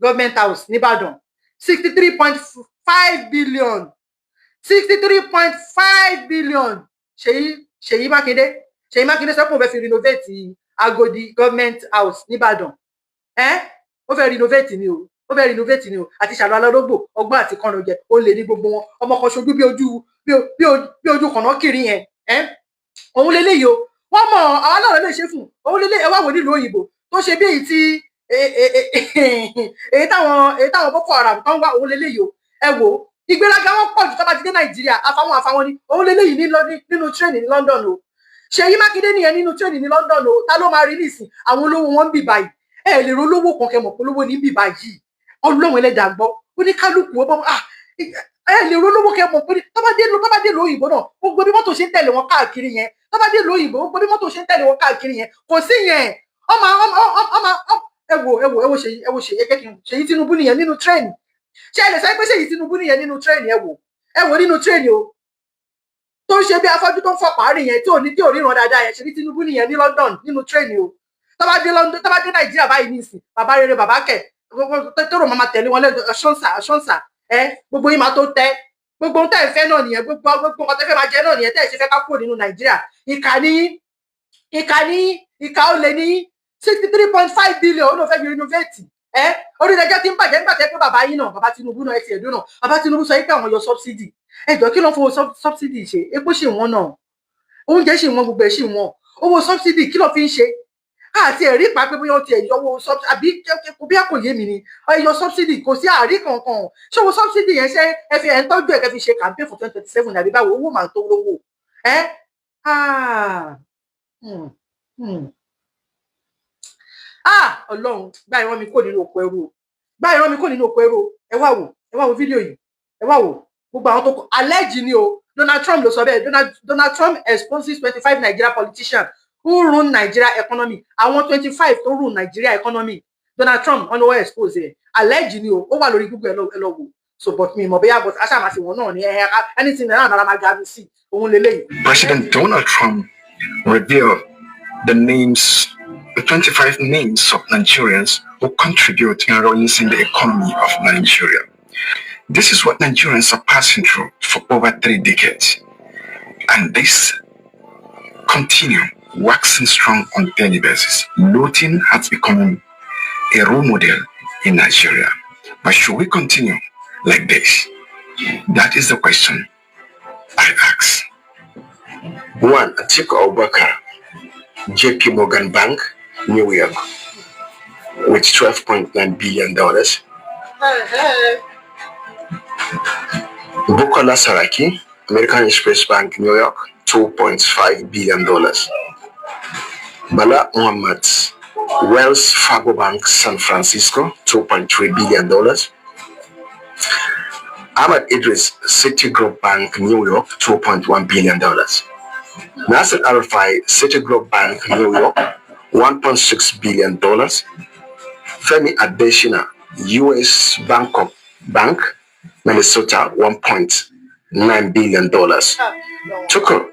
government house nìbàdàn 63.5 billion 63.5 billion Ṣèyí Mákindé sọ pé ó fẹ́ fi renovate Agodi government house nìbàdàn ó fẹ́ renovate ni o àti ṣàlọ́ alárògbò ọgbọ́n àti kànnàjẹ ó lè ní gbogbo wọn ọmọ kan ṣojú bí ojú kànáà kiri yẹn òun lélẹ́yìí o wọ́n mọ̀ àwọn náà lè ṣe fún òun lélẹ́yìí ẹ wá wò nílùú òyìnbó tó ṣe bí èyí táwọn Boko Haram kan wá òun lélẹ́yìí o ẹ wò ìgbéraga wọn pọ̀ jù tó bá ti dé Nàìjíríà àfàwọn ni òun lélẹ́yìí nínú train ní London o Ṣèyí Mákindé nìyẹn nínú train ní London o ta ló máa rí nísìn àwọn olówó wọn ń bì báyìí ẹ lè ro olówó kan kẹmọ̀ pé olówó ní bì báyìí Ọlọ́run ẹlẹ́dàá gbọ́ ó ní kálukú ó bọ́ ẹ lè ro olówó kẹmọ̀ pé tó bá dé lóyìnbó náà gbogbo bí mọ́tò ṣe ń tẹ̀lé wọn káàkiri yẹn tó bá dé lóyìnbó gbogbo bí mọ́tò ṣe ń tẹ̀lé wọn káàkiri yẹn kò sí yẹn ẹ wò Ṣèyí Tinubu nìyẹn nínú train ṣé ẹ lè sọ pé Ṣèyí Tinubu nìyẹn nínú train ẹ wò nínú train o tó ń ṣe bí afọ́jú tó ń fọ parí yẹn tí ò ríran dáadáa yẹn Ṣèyí Tinubu nìyẹn ní London nínú train o tó bá dé Nàìjíríà báyìí nísìn bàbá rere bàbá kẹ tọrọ máa tẹ̀lé wọn lẹ́nu ṣọ́nsà gbogbo yín máa tó tẹ́ gbogbo ohun tẹ́ ẹ̀ fẹ́ náà nìyẹn gbogbo nǹkan tẹ́ fẹ́ máa jẹ náà nìyẹn tẹ́ ẹ̀ ṣe fẹ́ ká kúrò nínú Nàìjíríà ìkà ó lé ní 63.5 billion ó ló fẹ́ fi renovate orílẹ̀-èdè tí ń bàjẹ́ nígbà tẹ́ pé bàbá yín náà bàbá Tinubu náà ẹ ti ẹ̀dùn náà bàbá Tinubu sọ pé àwọn yọ subsidy ẹjọ́ kí ló fowó subsidy ṣe epo ṣì wọ́n náà oúnjẹ ṣì wọ́n gbogbo ẹ̀ ṣì wọ́n owó subsidy kí ló fi ń ṣe àti ẹ̀rí pa pé bóyá ó ti ẹ̀yọ́ owó subsidy àbí bí a kò yé mi ni ẹ̀yọ́ subsidy kò sí àárí kankan ṣé owó subsidy yẹn ṣe ẹ fi ẹ̀ ń tọ́jú ẹ̀ kẹ́ fi ṣe campaign for 2027 àbí báwo owó màá tó lówó Ọlọ́run gbá ìran mi kò nínú oko ẹrú gbá ìran mi kò nínú oko ẹrú ẹ wá wo fídíò yìí ẹ wá wò gbogbo àwọn tó kọ allege ni o Donald Trump ló sọ bẹ́ẹ̀ Donald Trump exposes 25 Nigeria politicians who run Nigeria economy àwọn 25 tó run Nigeria economy Donald Trump wọn ni wọ́n expose ẹ̀ allege ni o ó wà lórí Google ẹ lọ wò so but mi mọ̀ bóyá but aṣáà máa fi wọn náà ní anything náà náà máa gabi sí òun lélẹ́yìn. President Donald Trump revealed the 25 names of Nigerians who contribute in raising the economy of Nigeria. This is what Nigerians are passing through for over 3 decades. And this continue waxing strong on a daily basis. Looting has become a role model in Nigeria. But should we continue like this? That is the question I ask. 1. Atiku Abubakar, JP Morgan Bank, New York, with $12.9 billion. Bukola Saraki, American Express Bank, New York, $2.5 billion. Bala Muhammad, Wells Fargo Bank, San Francisco, $2.3 billion. Ahmad Idris, Citigroup Bank, New York, $2.1 billion. Nasser Arafai, Citigroup Bank, New York, $1.6 billion. Femi Adesina, U.S. Bangkok Bank, Minnesota, $1.9 billion. Tukur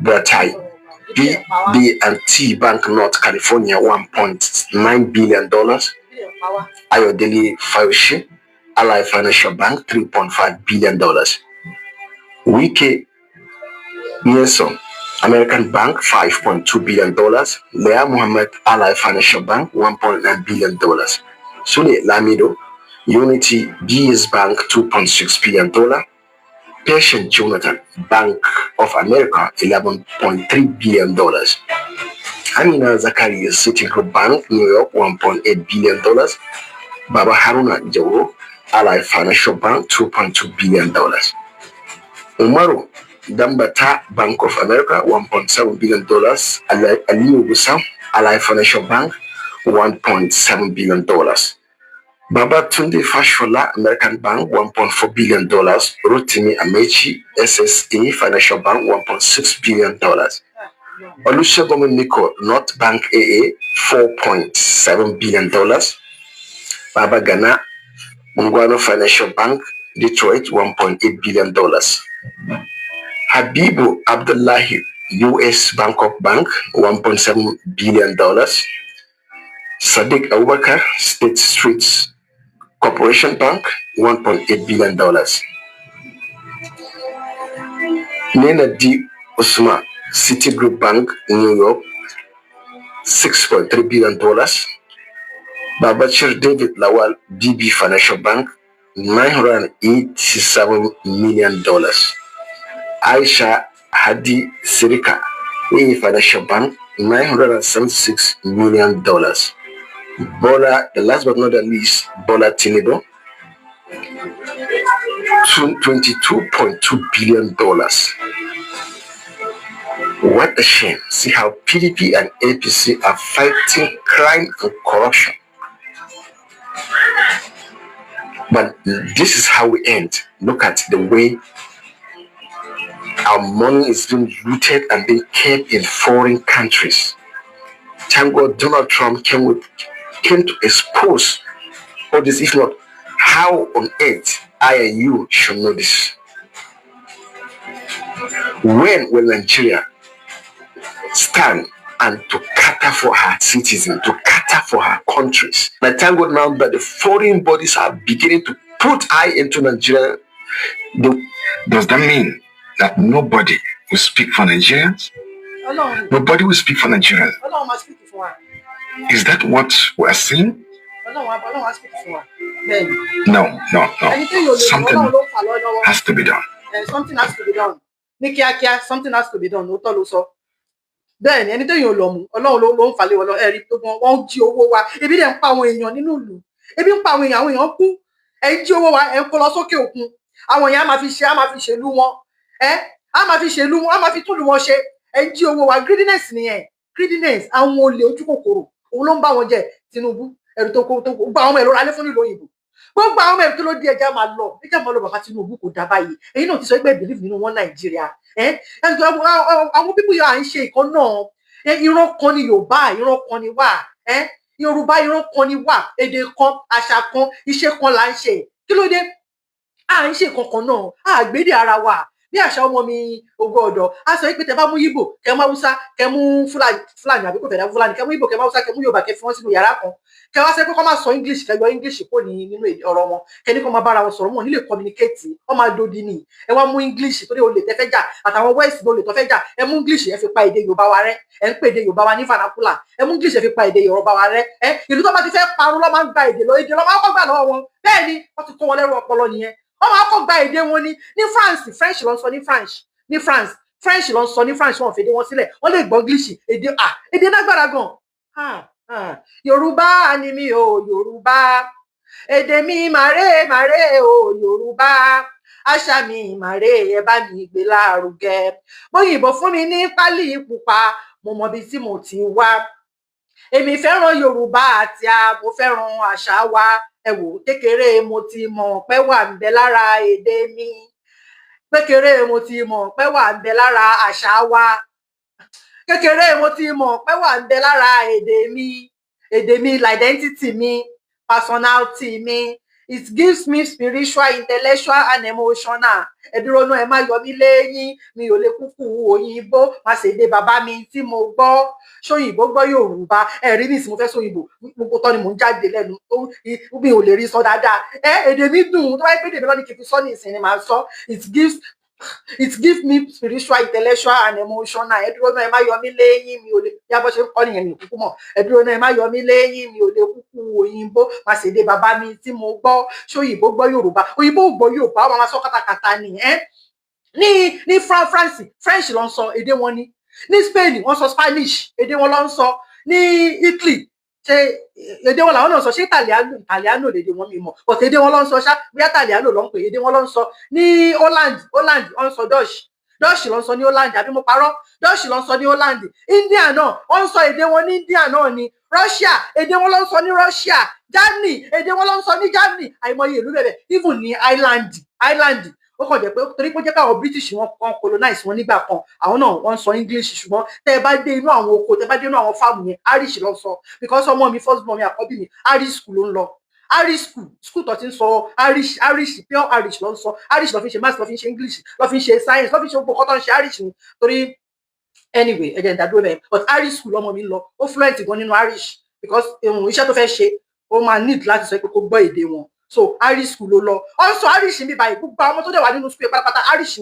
Buratai, BB&T Bank, North California, $1.9 billion. Ayodele Fayoshe, Ally Financial Bank, $3.5 billion. Wike Nelson, American Bank, $5.2 billion. Leah Mohammed, Ally Financial Bank, $1.9 billion. Sule Lamido, Unity BS Bank, $2.6 billion. Patient Jonathan, Bank of America, $11.3 billion. Amina Zakaria, Citigroup Bank, New York, $1.8 billion. Baba Haruna Jawo, Ally Financial Bank, $2.2 billion. Umaru Dambata, Bank of America, $1.7 billion. Aliyu Gusau, Ally Financial Bank, $1.7 billion. Baba Tunde Fashola, American Bank, $1.4 billion. Rotimi Amechi, SSA Financial Bank, $1.6 billion. Olusegun Miko, North Bank AA, $4.7 billion. Baba Ghana, Mungwano Financial Bank, Detroit, $1.8 billion. Habibu Abdullahi, U.S. Bangkok Bank, $1.7 billion. Sadiq Abubakar, State Street Corporation Bank, $1.8 billion. Nena D. Usman, Citigroup Bank, New York, $6.3 billion. Babachir David Lawal, BB Financial Bank, $987 million. Aisha Hadi Sirika, A Financial Bank, $976 million. Bola, the last but not the least, Bola Tinubu, $22.2 billion. What a shame. See how PDP and APC are fighting crime and corruption. But this is how we end. Look at the way our money is being looted and being kept in foreign countries. Thank God Donald Trump came to expose all this. If not, how on earth I and you should know this? When will Nigeria stand and to cater for her citizens, to cater for her countries? I thank God now that the foreign bodies are beginning to put eye into Nigeria. Does that mean that nobody will speak for Nigerians? Nobody will speak for Nigerians. Is that what we are seeing? No. Something has to be done. something has to be done ní kíákíá, something has to be done, òótọ́ ló sọ. Bẹ́ẹ̀ ni ẹni tó yàn lọ mú Ọlọ́run ló ń falẹ̀ wọn lọ, ẹ̀rí tó wọ́n ń jí owó wa, ebi dẹ̀ ń pa àwọn èèyàn nínú ìlú, ebi ń pa àwọn èèyàn kú, ẹ̀ ń jí owó wa, ẹ̀ ń kó lọ sókè òkun, àwọn èèyàn á máa fi ṣèlú wọn, á máa fi ṣèlú wọn, á máa fi túlù wọn ṣe, ẹ̀ ń jí owó wa. Greediness nìyẹn, greediness, àwọn olè ojú kòkòrò, òun ló ń bá wọn jẹ. Tinubu ẹ̀rù tó gba àwọn ọmọ ẹ̀ ló ra lé fún nílùú òyìnbó, gbogbo àwọn ọmọ ẹ̀ kí ló dé, ẹja máa lọ bàbá Tinubu kò dá báyìí. Èyí náà ti sọ pé believe nínú wọn Nàìjíríà, àwọn pípọ̀ yóò à ń ṣe ìkan náà, ìran kan ni Yorùbá, ìran kan ni wà, Yorùbá ìran kan ni wà, èdè kan, àṣà kan, iṣẹ́ kan là ń ṣe. Kí ló dé? À ń ṣe kankan náà, àgbédè ara wa. Bí àṣà ọmọ mi Ògo Ọ̀dọ̀, a sọ pé tẹ bá mú Yíbò, kẹ mú Haúsá, kẹ mú Fúlàní àbí kò fẹ́ dá Fúlàní, kẹ mú Yíbò, kẹ mú Haúsá, kẹ mú Yorùbá, kẹ fi wọn sínú yàrá kan, kẹ wá sọ pé kọ́ máa sọ English, kẹ yọ English kò ní nínú ọ̀rọ̀ wọn, kẹ ní kọ́ máa bára wọn sọ̀rọ̀, wọn ò ní lè communicate, wọ́n máa dodi ni. Ẹ wá mú English torí olè tẹ fẹ́ jà, àtàwọn West ló lè tọ́ fẹ́ jà, ẹ mú English ẹ fi pa èdè Yorùbá wa rẹ́, ẹ ń pè èdè Yorùbá wa ní vernacular, ẹ mú English ẹ fi pa èdè Yorùbá wa rẹ́, ìlú tó bá ti fẹ́ parun ló máa ń gba èdè lọ máa kọ́ gbà lọ́wọ́ wọn. Bẹ́ẹ̀ ni wọ́n ti kó wọn lẹ́rù ọpọlọ nìyẹn, wọ́n máa kọ́ gba èdè wọn ní France, French ló ń sọ ní France, French ló ń sọ ní France, wọn fèdè wọn sílẹ̀, wọ́n lè gbọ́ English, èdè lágbára gan. Yorùbá ni mi o Yorùbá, èdè mi màrè o Yorùbá, àṣà mi màrè, ẹ bá mi gbé lárugẹ. Bóyìnbó fún mi ní pálí pupa, mo mọ ibi tí mo ti wá. Èmi fẹ́ràn Yorùbá àti mo fẹ́ràn àṣà wa. Ẹ wò, kékeré mo ti mọ̀ pé wà ń bẹ lára èdè mi, kékeré mo ti mọ̀ pé wà ń bẹ lára àṣà wa, kékeré mo ti mọ̀ pé wà ń bẹ lára èdè mi, identity mi, personality mi. It gives me spiritual, intellectual and emotional. Ẹ dúró náà, ẹ má yọ mí lẹ́yìn, mi ò lè kúkú òyìnbó, má ṣe dé bàbá mi tí mo gbọ́. Ṣóyìnbó gbọ́ Yorùbá, ẹ̀rí ní ìsìn mo fẹ́ sóyìnbó, gbogbo tọ́ ni mò ń jáde lẹ́nu, mi ò lè rí sọ dáadáa. Èdè mi dùn, tó bá yẹ pé èdè mi lọ́ni kì í fi sọ ní ìsìn ni màá sọ. It gives me spiritual, intellectual and emotional. Ẹ dúró náà, ẹ má yọ mí lẹ́yìn, mi ò lè, bí a bọ́ ṣe ń kọ́ nìyẹn mi ò kúkú mọ̀. Ẹ dúró náà, ẹ má yọ mí lẹ́yìn, mi ò lè kúkú òyìnbó, má ṣe dé bàbá mi tí mo gbọ́. Ṣóyìnbó gbọ́ Yorùbá, òyìnbó gbọ́ Yorùbá, wọ́n máa sọ kátàkátà ni. Ní France, French ló ń sọ, èdè wọn ni. Ní Spain wọ́n sọ Spanish, èdè wọn ló ń sọ. Ní Italy ṣe èdè wọn làwọn náà sọ, ṣé Italiano lèdè wọn mi mọ̀, but èdè wọn ló ń sọ ṣá, bí Italiano ló ń pè, èdè wọn ló ń sọ. Ní Holland wọ́n ń sọ Dutch ló ń sọ ní Holland, àbí mo parọ́? Dutch ló ń sọ ní Holland. India náà wọ́n ń sọ èdè wọn ní India náà ni. Russia èdè wọn ló ń sọ ní Russia. Germany èdè wọn ló ń sọ ní Germany. Àìmọye ìlú bẹ̀bẹ̀, even ní Ireland ó kàn jẹ́ pé torí pé ó jẹ́ káwọn British wọn colonize wọn nígbà kan, àwọn náà wọ́n sọ English, ṣùgbọ́n tẹ́ ẹ bá dé inú àwọn oko, tẹ́ ẹ bá dé inú àwọn fáàmù yẹn, Irish ló ń sọ, because ọmọ mi first born mi àkọ́bí mi Irish school ló ń lọ. Irish school tó ti ń sọ Irish, pure Irish ló ń sọ. Irish ló fi ń ṣe maths, ló fi ń ṣe English, ló fi ń ṣe science, ló fi ń ṣe gbogbo nǹkan tó ń ṣe Irish ni. Torí anyway ẹ jẹ́ n dádúró bẹ́ẹ̀, but Irish school ọmọ mi ń lọ, ó fluent gan nínú Irish, because iṣẹ́ tó fẹ́ ṣe ó máa need láti sọ pé kó gbọ́ èdè wọn. So Irish school ló lọ, also Irish mi báyìí, gbogbo àwọn ọmọ tó dẹ̀ wà nínú school pátápátá Irish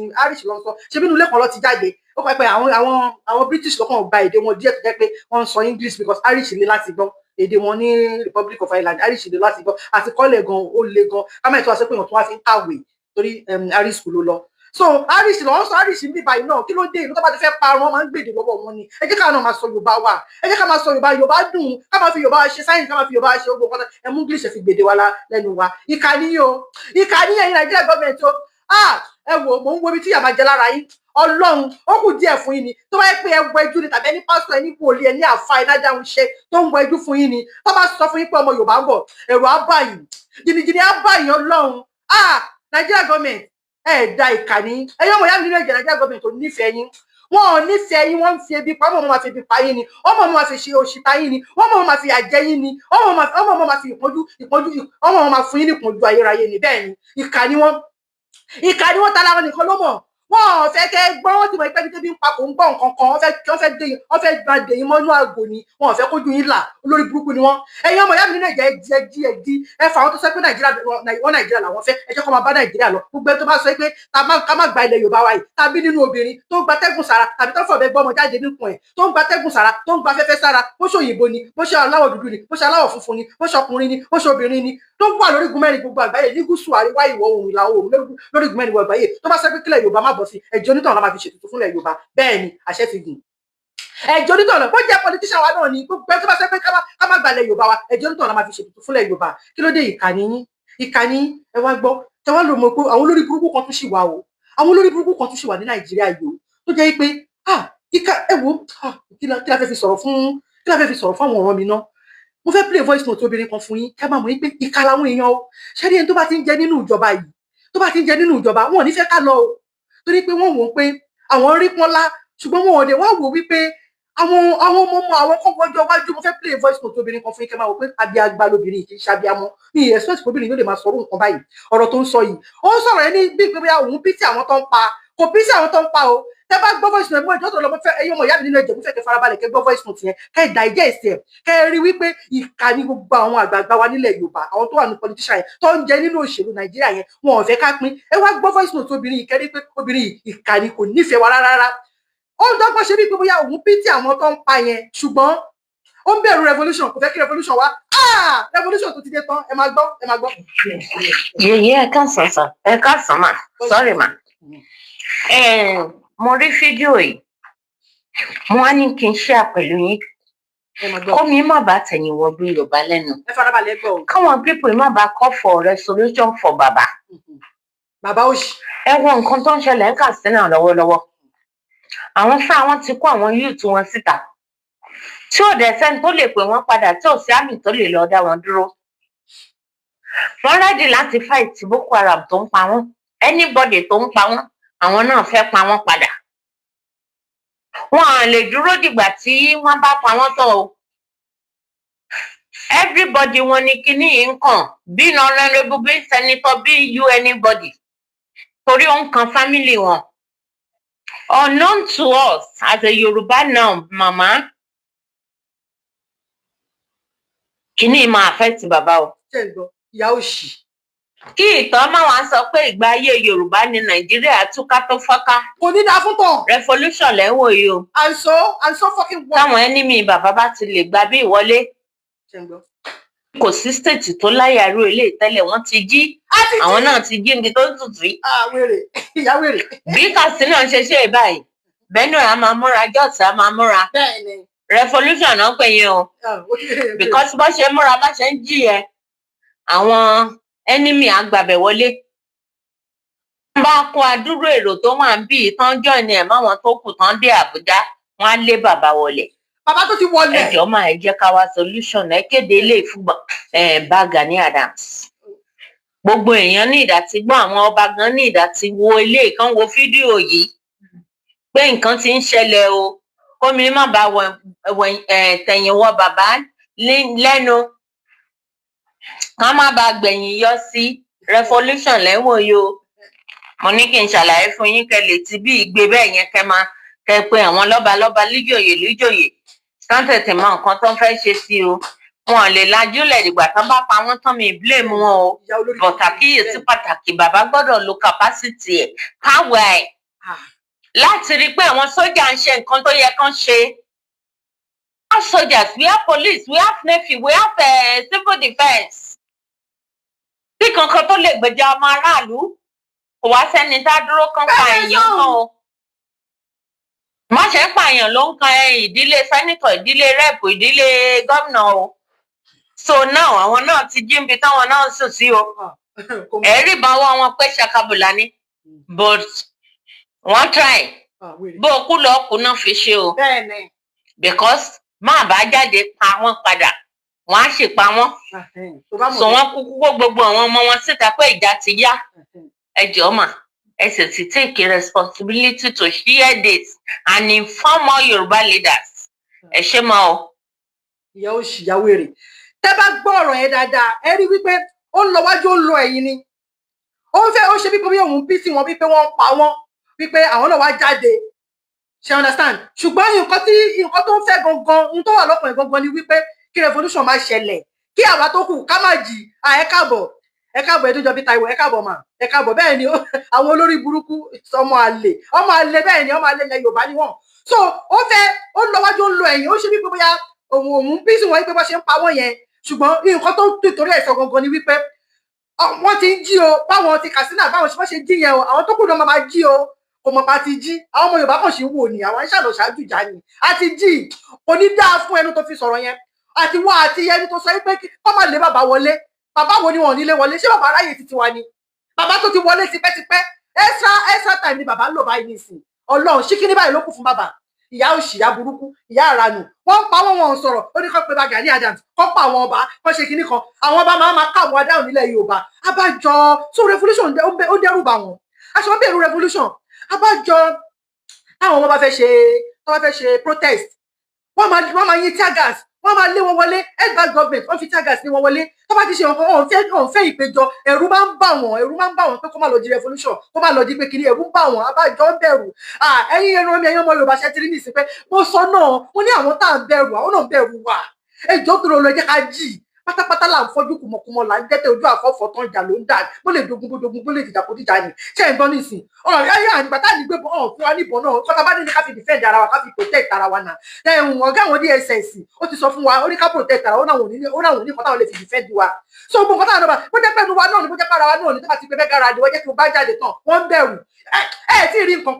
ló ń sọ. Ṣé bínú ilé kan ló ti jáde? Ó pẹ́ pé àwọn British lọ́kàn gba èdè wọn díẹ̀ tó jẹ́ pé wọ́n ń sọ English, because Irish le láti gbọ́ èdè wọn ní Republic of Ireland, Irish le láti gbọ́, àti kọ́lẹ̀ gan ó le gan, ká má ètò àṣẹ pé èèyàn tó wá fi ń kàwé, torí Irish school ló lọ. So Irish ló ń sọ Irish mi báyìí náà, kí ló dé? Ìlú tó bá ti fẹ́ parun wọ́n máa ń gbèdè lọ́wọ́ wọn ni. Ẹ jẹ́ ká náà máa sọ Yorùbá wa, ẹ jẹ́ ká máa sọ Yorùbá dùn, ká máa fi Yorùbá ṣe sáyẹ̀nsì, ká máa fi Yorùbá ṣe gbogbo nǹkan, ẹ mú English fi gbèdè wa lẹ́nu wa. Ìkànnì yẹn Nàìjíríà gọ́ọ̀mẹ̀ntì o. Ẹ wò, mò ń wo ibi tí ìyà máa jẹ lára yín. Ọlọ́run ó kù díẹ̀ fún yín ni, tó bá yẹ pé ẹ wọ ẹjú ni, tàbí ẹni pásítọ̀, ẹni wòlíì, ẹni àfa, ẹni adáhùn ṣe tó ń wọ ẹjú fún yín ni, tó bá sọ fún yín pé ọmọ Yorùbá ń bọ̀, ẹ̀rù á bà yín, jìnnìjìnnì á bà yín. Ọlọ́run Nàìjíríà gọ́ọ̀mẹ̀ntì da ìkànnì, ẹ̀yin ọmọ ìyá mi nínú ẹ̀jẹ̀ Nàìjíríà gọ́ọ̀mẹ̀ntì ò nífẹ̀ẹ́ yín, wọn ò nífẹ̀ẹ́ yín, wọ́n ń fi ebi pa, ọmọ máa fi ebi pa yín ni, ọmọ máa fi ṣe òṣìta yín ni, ọmọ máa fi àjẹ yín ni, ọmọ máa fi ìpọ́njú, ọmọ máa fún yín ní ìpọ́njú ayérayé ni. Bẹ́ẹ̀ ni ìkànnì wọn ta láwọn nìkan ló mọ̀, wọn ò fẹ́ kẹ́ gbọ́, wọ́n ti mọ̀ pé bí ń pa kò ń gbọ́ nǹkan kan, wọ́n fẹ́ gba dèyìn mọ́nú àgò ni, wọn ò fẹ́ kójú yín là, olórí burúkú ni wọ́n. Ẹ̀yin ọmọ ìyá mi nínú ẹ̀jẹ̀ ẹ̀dí ẹ fà àwọn tó sọ pé Nàìjíríà làwọn fẹ́, ẹ jẹ́ kó máa bá Nàìjíríà lọ. Gbogbo ẹni tó bá sọ pé ká má gba ilẹ̀ Yorùbá wa yìí, tàbí nínú obìnrin tó ń gba tẹ́gùn sára, tàbí tó ń fọ̀bẹ gbọ́mọ jáde níkùn ẹ̀, tó ń gba tẹ́gùn sára, tó ń gba afẹ́fẹ́ sára, bó ṣe òyìnbó ni, bó ṣe aláwọ̀ dúdú ni, bó ṣe aláwọ̀ funfun ni, bó ṣe ọkùnrin ni, bó ṣe obìnrin ni, tó wà lórí igun mẹ́rin gbogbo àgbáyé ní gúúsù àríwá ìwọ̀ oòrùn ìlà oòrùn lórí igun mẹ́rin gbogbo àgbáyé tó bá sẹ́ pé kílẹ̀ Yorùbá má bọ̀ sí ẹjọ́ onítàn la máa fi ṣètùtù fúnlẹ̀ Yorùbá bẹ́ẹ̀ ni àṣẹ ti gùn ẹjọ́ onítàn náà bó jẹ́ politician wa náà ni gbogbo ẹ tó bá sẹ́ pé ká má gbalẹ̀ Yorùbá wa ẹjọ́ onítàn la máa fi ṣètùtù fúnlẹ̀ Yorùbá kí ló dé ìkànnì ẹ wá gbọ́ tẹ wá lò mọ̀ pé àwọn olórí burúkú kan tún ṣì wà o àwọn olórí burúkú kan tún ṣì wà ní Nàìjíríà yìí o tó jẹ́ pé ìka ẹ wo kí la fẹ́ fi sọ̀rọ̀ fún àwọn ọ̀ràn mi náà mo fẹ́ play voice note obìnrin kan fún yín ká máa mọ̀ pé ìka làwọn èèyàn o ṣé rí ẹni tó bá ti ń jẹ nínú ìjọba yìí wọn ò ní fẹ́ ká lọ o torí pé wọ́n wò ó pé àwọn rí pọ́nlá ṣùgbọ́n wọn ò dé wá wò wípé àwọn ọmọ àwọn kọ́kọ́jọ́ wájú mo fẹ́ play voice note obìnrin kan fún yín ká máa wò pé abiagba lobìnrin kì í ṣàbíamọ ní expect obìnrin yóò lè máa sọ̀rọ̀ nǹkan báyìí ọ̀rọ̀ tó ń sọ yìí ó ń sọ̀rọ̀ ẹni bí pé òun pítí àwọn tó ń pa kò pítí àwọn tó ń pa o tẹ bá gbọ́ voice note mọ́ ìjọ́ tó lọ fẹ́ ẹyọ ọmọ ìyá mi nínú ẹ̀jẹ̀ mo fẹ́ kẹ́ farabalẹ̀ kẹ́ gbọ́ voice note yẹn kẹ́ digest ẹ̀ kẹ́ rí wípé ìkà ni gbogbo àwọn àgbààgbà wa nílẹ̀ Yorùbá àwọn tó wà ní politician yẹn tó ń jẹ nínú òṣèlú Nàìjíríà yẹn wọn ò fẹ́ ká pín ẹ wá gbọ́ voice note obìnrin yìí kẹ́ rí pé obìnrin yìí ìkà ni kò nífẹ̀ẹ́ wa rárá ó ń dọ́gbọ́n ṣe bí pé bóyá òun pítí àwọn tó ń pa yẹn ṣùgbọ́n ó ń bẹ̀rù revolution kò fẹ́ kí revolution wá revolution tó ti dé tán ẹ máa gbọ́. yèyé ẹ káàsán mà sorry mà mo rí fídíò yìí mo wá ní kí n ṣe àpẹ̀lú yín kó mi má bàa tẹ̀yìn wọ bí Yorùbá lẹ́nu káwọn pípọ̀ má bàa call for resolution for bàbá òṣì ẹ wo nǹkan tó ń ṣẹlẹ̀ ń Katsina lọ́wọ́lọ́wọ́ àwọn fún àwọn ti kó àwọn youth wọn síta tí ò dẹ̀ sẹ́ni tó lè pè wọ́n padà tí ò sí àmì tó lè lọ dá wọn dúró wọ́n rẹ́dì láti fight Boko Haram tó ń pa wọ́n anybody tó ń pa wọ́n àwọn náà fẹ́ pa wọ́n padà wọn à lè dúró dìgbà tí wọ́n bá pa wọ́n tán o everybody wọn ní kíní yìí ń kàn bí honorable bí senator bí anybody torí ó ń kan family wọn unknown to us as a Yoruba now mama kíní máa affect bàbá o ìyá òṣì kí ìtàn máa wá sọ pé ìgbà ayé Yorùbá ní Nàìjíríà túká tó fọ́ká kò ní dáa fún tán revolution lẹ́wọ̀n yìí o and so fucking well táwọn enemy bàbá bá ti lè gba bí ìwọlé kò sí state tó láyàrú ilé ìtẹ́lẹ̀ wọ́n ti jí àwọn náà ti jí níbi tó ń tutù yìí ìyá wèrè bí Katsina ṣe ṣe báyìí Benue a máa múra Jos a máa múra revolution náà pè yín o because bó ṣe múra bá ṣe ń jí yẹn àwọn enemy àgbàbẹ̀ wọlé bá kó adúrú èrò tó wà ń bí tán join ẹ̀ máwọn tó kù tán dé Àbújá wọn á lé bàbá wọlé bàbá tó ti wọlé ẹjọ́ máa ẹ jẹ́ ká wá solution ẹ kéde ilé ìfúgbọn bá Gani Adams gbogbo èèyàn ní ìdàtí gbọ́ àwọn ọba gan ní ìdàtí wo ilé ìkan wo fídíò yìí pé nǹkan ti ń ṣẹlẹ̀ o kómi má bá tẹ̀yìn wọ bàbá lẹ́nu ká má bá gbẹ̀yìn yọ sí revolution lẹ́wọ̀n yìí o mo ní kí n ṣàlàyé fún yín kẹ́ lè ti bí ìgbé bẹ́ẹ̀ yẹn kẹ́ pé àwọn lọ́balọ́ba líjòyè kán tètè mọ nǹkan tó ń fẹ́ ṣe sí o wọn lè lajúlẹ̀ dìgbà tán bá pa wọ́n tán mi blame wọn o but àkíyèsí pàtàkì bàbá gbọ́dọ̀ lo capacity ẹ̀ káwé ẹ̀ láti rí i pé àwọn sójà ń ṣe nǹkan tó yẹ kán ṣe. We have soldiers, we have police, we have navy, we have civil defence. Bí kankan tó lè gbèjà ọmọ aráàlú kò wá sẹ́ni tá dúró kán pa èèyàn kan o. Má ṣe ń pààyàn ló ń kan ìdílé sẹ́nítọ̀, ìdílé rẹ́ẹ̀pù, ìdílé gómìnà o. So now àwọn náà ti jí níbi táwọn náà sùn sí o. Ẹ̀rí ìbáwọ́ wọn pé ṣakabùlà ni but wọ́n try bó o kú lọ kú náà fi ṣe o. Because má bá jáde pa wọ́n padà wọ́n á sì pa wọ́n. So wọ́n kúkú kó gbogbo àwọn ọmọ wọn síta pé ìjà ti yá. Ẹ jọ̀ọ́ mà ẹ sì ti take responsibility to share this and inform all Yoruba leaders. Ẹ ṣé máa o. Ìyá òṣì ìyá wèrè tẹ́ bá gbọ́ ọ̀rọ̀ yẹn dáadáa ẹ rí wípé ó ń lọ wájú ó ń lọ ẹ̀yìn ni ó ń fẹ́ ó ṣe bí pé òun bí sí wọn wípé wọ́n pa wọ́n wípé àwọn náà wá jáde ṣe understand ṣùgbọ́n nǹkan tó ń fẹ́ gangan ohun tó wà lọ́kàn ẹ̀ gangan ni wípé kí revolution máa ṣẹlẹ̀ kí àwa tó kù ká má jì ẹ káàbọ̀ ẹdúnjọ bí Táíwò ẹ káàbọ̀ mà ẹ káàbọ̀ bẹ́ẹ̀ ni àwọn olórí burúkú ọmọ àlè bẹ́ẹ̀ ni ọmọ àlè ilẹ̀ Yorùbá ni wọ́n so ó fẹ́ ó lọ wájú ó ń lọ ẹ̀yìn ó ṣe bí pé bóyá òun bí sí wọn wípé bó ṣe ń pa wọ́n yẹn ṣùgbọ́n nǹkan tó nítorí ẹ̀sọ́ gangan ni wípé wọ́n ti ń jí o báwọn ti Katsina báwọn ṣe jí yẹn o àwọn tó kù náà máa jí o kò mọ̀ pa ti jí àwọn ọmọ Yorùbá kàn ṣe ń wò ní àwọn ìṣàlọ̀ ṣáájú ìjà ni a ti jí kò ní dáa fún ẹnu tó fi sọ̀rọ̀ yẹn àti wọ́n àti ẹni tó sọ pé kọ́ máa lé bàbá wọlé bàbá wo ni wọn ò ní lé wọlé ṣé bàbá aráyè títí wa ni bàbá tó ti wọlé tipẹ́tipẹ́ extra time ni bàbá ń lò báyìí nísìn Ọlọ́run ṣíkíní báyìí ló kù fún bàbá ìyá òṣì ìyá burúkú ìyá àranù wọ́n pa wọ́n sọ̀rọ̀ ó ní kó pe Gani Adams kó pa àwọn ọba kó ṣe kinní kan àwọn ọba máa ká àwọn adáhùn nílẹ̀ Yorùbá abájọ so revolution ó dẹ́rù bà wọ́n aṣọ bẹ̀rù revolution abájọ táwọn ọmọ bá fẹ́ ṣe protest wọ́n máa yín tear gas wọ́n máa lé wọn wọlé headback government wọ́n fi tear gas lé wọn wọlé tó bá ti ṣe nǹkan ọ̀hún fẹ́ ìpéjọ ẹ̀rù máa ń bà wọ́n pé kó má lọ di revolution kó má lọ di pé kiri ẹ̀rù ń bà wọ́n abájọ ń bẹ̀rù ẹ̀yin ẹran mi ẹ̀yin ọmọ Yorùbá ṣe ti rí nìsín pé mo sọ náà mo ní àwọn tá à ń bẹ̀rù àwọn náà ń bẹ̀rù wà ẹjọ́ tó lọ jẹ́ ká jì pátápátá là ń fọ́jú kùmọ̀kùmọ̀ là ń dẹ́tẹ̀ ojú àfọ́fọ́ tán ìjà ló ń dà bó lè dogun bó lè dìjà kó dìjà ni ṣé ẹ̀ ń gbọ́ nísìn ọ̀rọ̀ yáyà àgbà tá à ní gbé bọ́ fún wa níbọn náà kọ́ta bá ní ká fi defend ara wa ká fi protect ara wa náà ọ̀gá àwọn DSS ó ti sọ fún wa ó ní ká protect ara ó náà wò ní kọ́ta wọn lè fi defend wa so gbogbo kọ́ta náà bó jẹ́ pẹ́ẹ́nu wa náà ni bó jẹ́ pàrọ̀ wa náà ni tó bá ti gbé bẹ́ẹ̀ gara ni wọ́n jẹ́ kí wọ́n bá jáde tán wọ́n ń bẹ̀rù ẹ̀ tí ì rí nǹkan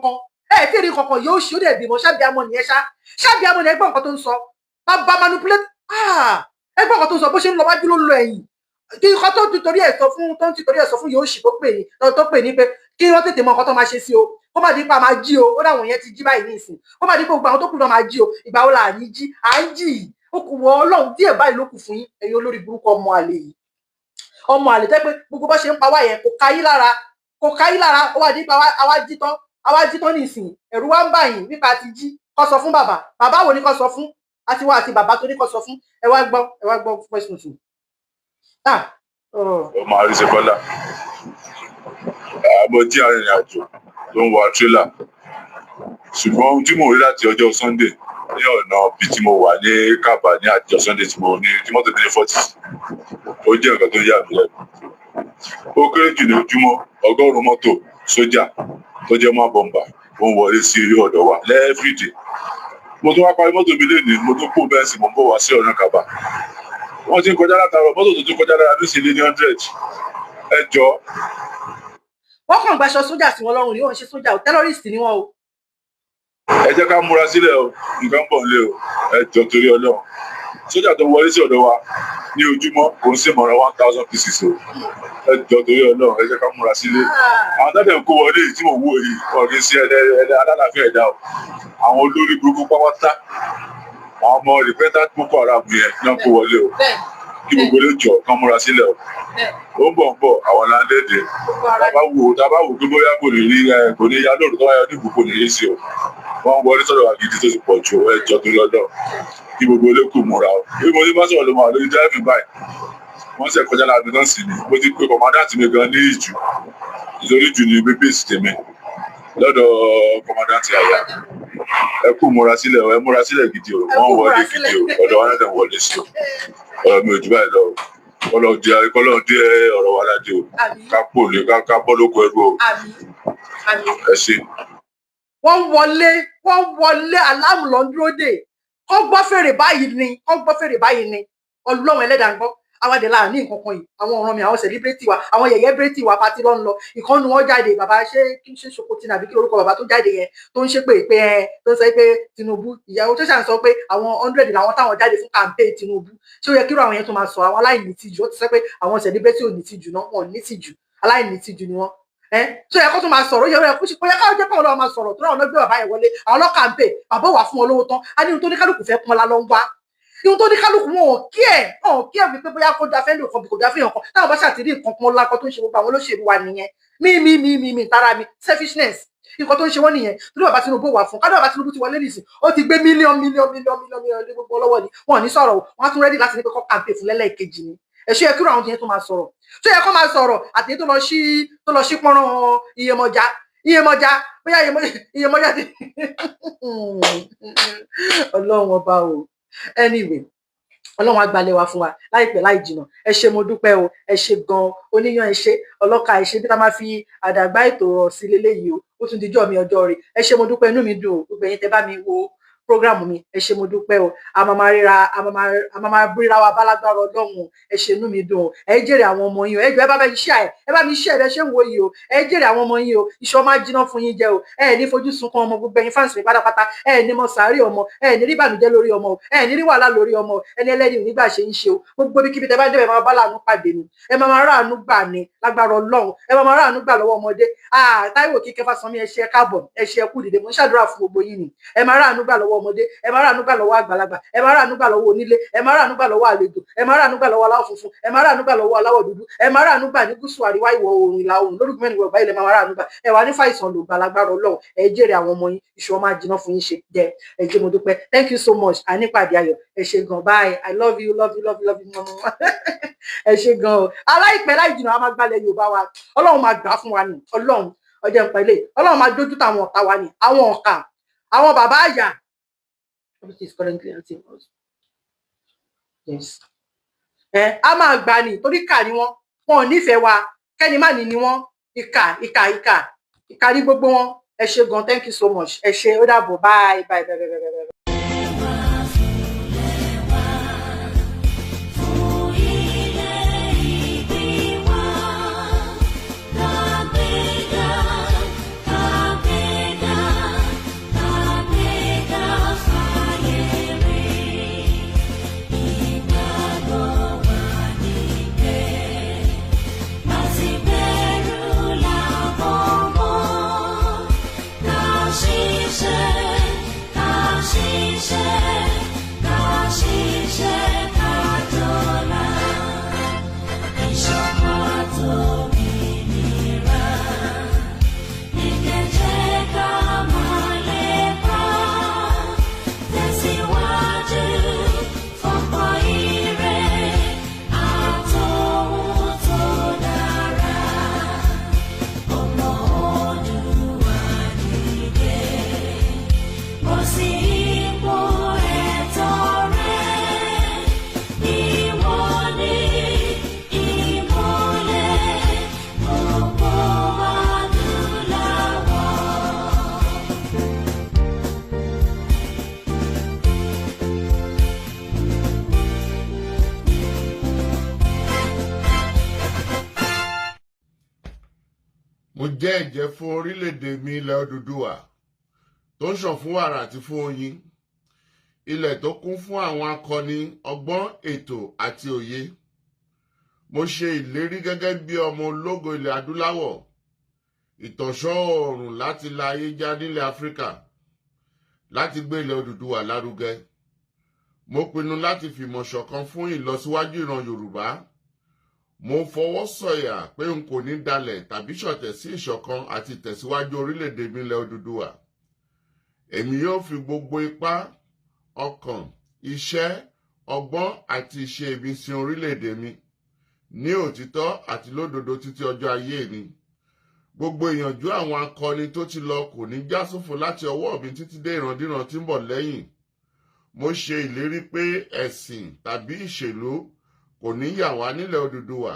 kan yóò ṣí ó dẹ̀ bímọ ṣáàbíamọ nìyẹn ṣáàbíamọ nìyẹn gbọ́ nǹkan tó ń sọ bá manipulate ẹgbẹ́ ọkọ̀ tó sọ bó ṣe ń lọ wájú ló ń lọ ẹ̀yìn kí nǹkan tó ń tìtorí ẹ̀ sọ fún yóò ṣì tó pè ní pé kí wọ́n tètè mọ nǹkan tó máa ṣe sí o kó má di pa máa jí o ó dáwọn yẹn ti jí báyìí ní ìsìn kó má di pé gbogbo àwọn tó kù náà máa jí o ìgbà wo là ní jí à ń jì ó kù wọ Ọlọ́run díẹ̀ báyìí ló kù fún yín ẹ̀yin olórí burúkú ọmọ àlè tẹ́ pé gbogbo bá ṣe ń pa wá yẹn kò ká yín lára ó wà nípa àwa jí tán ní ìsìn ẹ̀rù wá ń bà yín nípa ti jí kó sọ fún bàbá wo ni kó sọ fún àti wá àti bàbá tó ní kó sọ fún ẹ wá gbọ́ question two. ọmọ àríṣe bọ́lá àbọ̀ tí arìnrìn àjò tó ń wa tírélà ṣùgbọ́n ohun tí mò ń rí láti ọjọ́ Sunday ní ọ̀nà bí tí mo wà ní Kábà ní àjọ Sunday tí mọ́tò ní 40 ó jẹ́ nǹkan tó yà mí lẹ́nu ó kéré jù ní ojúmọ́ 100 mọ́tò sójà tó jẹ́ mọ́ bọ́mbà ó ń wọlé sí ọ̀dọ̀ wa everyday mo tún wá parí mọ́tò mi lénìí mo tún kó bẹ́ẹ̀ sì mo ń bọ̀ wá sí ọ̀nà Kábà wọ́n ti ń kọjá látàrọ̀ mọ́tò tó tún kọjá lára ní ìṣẹ̀lẹ̀ ní 100 ẹ jọ. wọ́n kàn gbaṣọ sójà sí wọn lọ́rùn ni wọ́n ṣe sójà ò tẹ́lọ́rìsì ni wọ́n o. ẹ jẹ́ ká múra sílẹ̀ o nǹkan bọ̀ nílé o ẹ jọ torí Ọlọ́run sójà tó wọlé sí ọ̀dọ̀ wa ní ojúmọ́ kò ń sì mọ̀ràn 1000 pieces o ẹ jọ torí Ọlọ́run ẹ jẹ́ ká múra sílẹ̀ àwọn dáadáa ń kó wọlé tí mo wò yìí ọ̀rẹ́ sí alálàáfíà ẹ̀dá o àwọn olórí burúkú pátá àwọn ọmọ rìpẹ́tà Boko Haram yẹn náà kó wọlé o kí gbogbo lè jọ kán múra sílẹ̀ o ó ń bọ̀ àwọn láńdẹ́ẹ̀dẹ̀ tábà wò pé bóyá kò ní ya lóòrùn tó wáyé oníbù kò ní yé sí o wọ́n wọlé sọ̀rọ̀ wa gidi tó ti pọ̀ jù ẹ jọ torí Ọlọ́run kí gbogbo lè kù múra o bí mo ní bá sọ̀rọ̀ ló máa lórí dẹ́rẹ́mì báyìí wọ́n sì kọjá láàbí náà sí ni mo ti pe kọ̀mádàtì mi gan ní ìjù ìtorí ìjù ni bébèsì tèmi lọ́dọ̀ kọ̀mádàtì àyà ẹ kú múra sílẹ̀ ẹ múra sílẹ̀ gidi o wọ́n wọlé gidi o ọ̀dọ̀ wọn náà wọlé sí o ọ̀rọ̀ mi ò jù báyìí lọ kọ́lọ́ dé ọ̀rọ̀ wa ládé o ká pò lé ká bọ́ lóko ẹrú o ẹ ṣe. wọ́n wọlé aláàmù lọ dúró dè kọ́ gbọ́ fèrè báyìí ni Ọlọ́run ẹlẹ́dàá ń gbọ́ àwàdẹ láàrin nǹkan kan yìí àwọn ọ̀ràn mi àwọn celebrity wa àwọn yẹ̀yẹ́ brity wa pati ló ń lọ ìkànnì wọn jáde bàbá ṣé kí n ṣe ṣokòtì nàbí kí lórúkọ bàbá tó jáde yẹn tó ń ṣe pé tó ń sọ pé Tinubu ìyàwó tó ṣàn sọ pé àwọn 100 làwọn táwọn jáde fún campaign Tinubu ṣé ó yẹ kí irú àwọn yẹn tó máa sọ àwọn aláìní tìjú ó ti sọ pé àwọn celebrity ò ní tìjú náà wọn ò ní tìjú aláìní tìjú ni wọn tó yẹ kó tó máa sọ̀rọ̀ yẹ kó yẹ káwọn jẹ́ káwọn lọ́wọ́ máa sọ̀rọ̀ tó náà gbé bàbá yẹn wọlé àwọn lọ́ campaign bàbá wà fún wọn lówó tán á ní ohun tó ní kálukú fẹ́ pọn la lọ ń wá ihun tó ní kálukú wọn ò kí ẹ wípé bóyá kó da fẹ́lẹ̀ kan bí kò da fẹ́yàn kan táwọn bá ṣàtìrí nǹkan kan lákọ tó ń ṣe gbogbo àwọn olóṣèlú wa nìyẹn mi tara mi selfishness nǹkan tó ń ṣe wọ́n nìyẹn torí bàbá Tinubu wà fún kádọ́ bàbá Tinubu ti wọlé nìsín ó ti gbé mílíọ̀nù lé gbogbo lọ́wọ́ ni wọn ò ní sọ̀rọ̀ wọ́n á tún rẹ́dí láti ní pé kọ́ campaign fún lẹ́lẹ́kejì ni ẹ̀ṣọ́ yẹ kí àwọn yẹn tó máa sọ̀rọ̀ tó yẹ kó máa sọ̀rọ̀ àti tó lọ sí pọ́nrán Iyemọja bóyá Iyemọja ti Ọlọ́run ọba o anyway Ọlọ́run agbalẹ̀ wa fún wa láìpẹ́ láì jìnnà ẹ ṣé mo dúpẹ́ o ẹ ṣé gan oníyan ẹ ṣé ọlọ́ka ẹ ṣé bí tá máa fi àdàgbà ètò rọ̀ sí leléyìí o ó tún dijọ́ mi ọjọ́ rẹ̀ ẹ ṣé mo dúpẹ́ inú mi dùn gbogbo ẹ̀yin tẹ́ bá mi wo program mi ẹ ṣé mo dúpẹ́ o a máa ríra wa bálágbára Ọlọ́run ẹ ṣé inú mi dùn o ẹ jèrè àwọn ọmọ yín o ẹ jọ̀ọ́ ẹ bá mi share ẹ bá mi share bẹ ṣe ń wo yìí o ẹ jèrè àwọn ọmọ yín o iṣọ́ máa jiná fún yín jẹ o ẹ ní fojú sunkún ọmọ gbogbo ẹ̀yin fans mi pátápátá ẹ ní mọ sàárì ọmọ ẹ ní rí bànújẹ́ lórí ọmọ o ẹ ní rí wàhálà lórí ọmọ o ẹni ẹlẹ́ni ò nígbà ṣe ń ṣe o gbogbo bí kíbi tẹ bá débẹ̀ máa bá láàánú pàdé ni ẹ máa ráàánú gbà ní lágbára Ọlọ́run ẹ máa ráàánú gbà lọ́wọ́ ọmọdé Táíwò Kíkẹ́ Fásánmi ẹ ṣé káàbọ̀ ẹ ṣé kú dìde mo ń ṣàdúrà fún gbogbo yín ni ẹ máa ráàánú gbà lọ́wọ́ ọmọdé ẹ máa ráàánú gbà lọ́wọ́ àgbàlagbà ẹ máa ráàánú gbà lọ́wọ́ onílé ẹ máa ráàánú gbà lọ́wọ́ àlejò ẹ máa ráàánú gbà lọ́wọ́ aláwọ̀ funfun ẹ máa ráàánú gbà lọ́wọ́ aláwọ̀ dúdú ẹ máa ráàánú gbà ní gúúsù àríwá ìwọ̀ oòrùn ìlà oòrùn lórúkọ mẹ́rin ìwọ̀gbá ilẹ̀ máa ráàánú gbà ẹ wà ní fàìsàn lògbà lágbára Ọlọ́run ẹ jèrè àwọn ọmọ yín ìṣọ́ máa jiná fún yín ṣe jẹ ẹ jẹ́ mo dúpẹ́ thank you so much ànípàdé ayọ̀ ẹ ṣé gan bye I love you love you love you love you ẹ ṣé gan o aláìpẹ́ láì jìnnà a máa gbalẹ̀ Yorùbá wa Ọlọ́run máa gbà fún wa ni Ọlọ́run ọjọ́ ìpẹ́lẹ̀ Ọlọ́run máa dójú táwọn ọ̀tá wa ni àwọn ọ̀kà àwọn bàbá àyà a máa gbà ní torí kà ni wọn ò nífẹ̀ẹ́ wa kẹ́ni má ní ni wọn ìkà ní gbogbo wọn ẹ ṣé gan thank you so much ẹ ṣé ó dàbọ̀ bye bye bye bye bye. Mo jẹ́ ẹ̀jẹ́ fún orílẹ̀-èdè mi ilẹ̀ Odùduwà tó ń ṣàn fún wàrà àti fún oyin, ilẹ̀ tó kún fún àwọn akọni ọgbọ́n ètò àti òye. Mo ṣe ìlérí gẹ́gẹ́ bí ọmọ ológo ilẹ̀ adúláwọ̀, ìtànṣán oòrùn láti la ayé já nílẹ̀ Áfíríkà, láti gbé ilẹ̀ Odùduwà lárugẹ. Mo pinnu láti fìmọ̀ ṣọ̀kan fún ìlọsíwájú ìran Yorùbá. Mo fọwọ́ sọ̀yà pé n kò ní dalẹ̀ tàbí ṣọ̀tẹ̀ sí ìṣọ̀kan àti ìtẹ̀síwájú orílẹ̀-èdè mi ilẹ̀ Odùduwà. Èmi yóò fi gbogbo ipá, ọkàn, iṣẹ́, ọgbọ́n àti ìṣe mi sin orílẹ̀-èdè mi ní òtítọ́ àti lódodo títí ọjọ́ ayé mi. Gbogbo ìyànjú àwọn akọni tó ti lọ kò ní já sófo láti ọwọ́ mi títí dé ìrandíran tí ń bọ̀ lẹ́yìn. Mo ṣe ìlérí pé ẹ̀sìn tàbí ìṣèlú kò ní yà wá nílẹ̀ Odùduwà.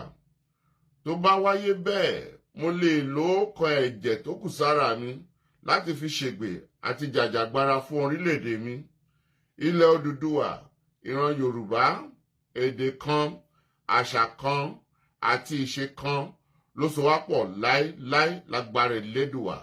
Tó bá wáyé bẹ́ẹ̀, mo lè lo ọkọ̀ ẹ̀jẹ̀ tó kù sára mi láti fi ṣègbè àti jàjàgbara fún orílẹ̀-èdè mi. Ilẹ̀ Odùduwà, ìran Yorùbá, èdè kan, àṣà kan àti ìṣe kan ló so wá pọ̀ láéláé lágbára Elédùwà.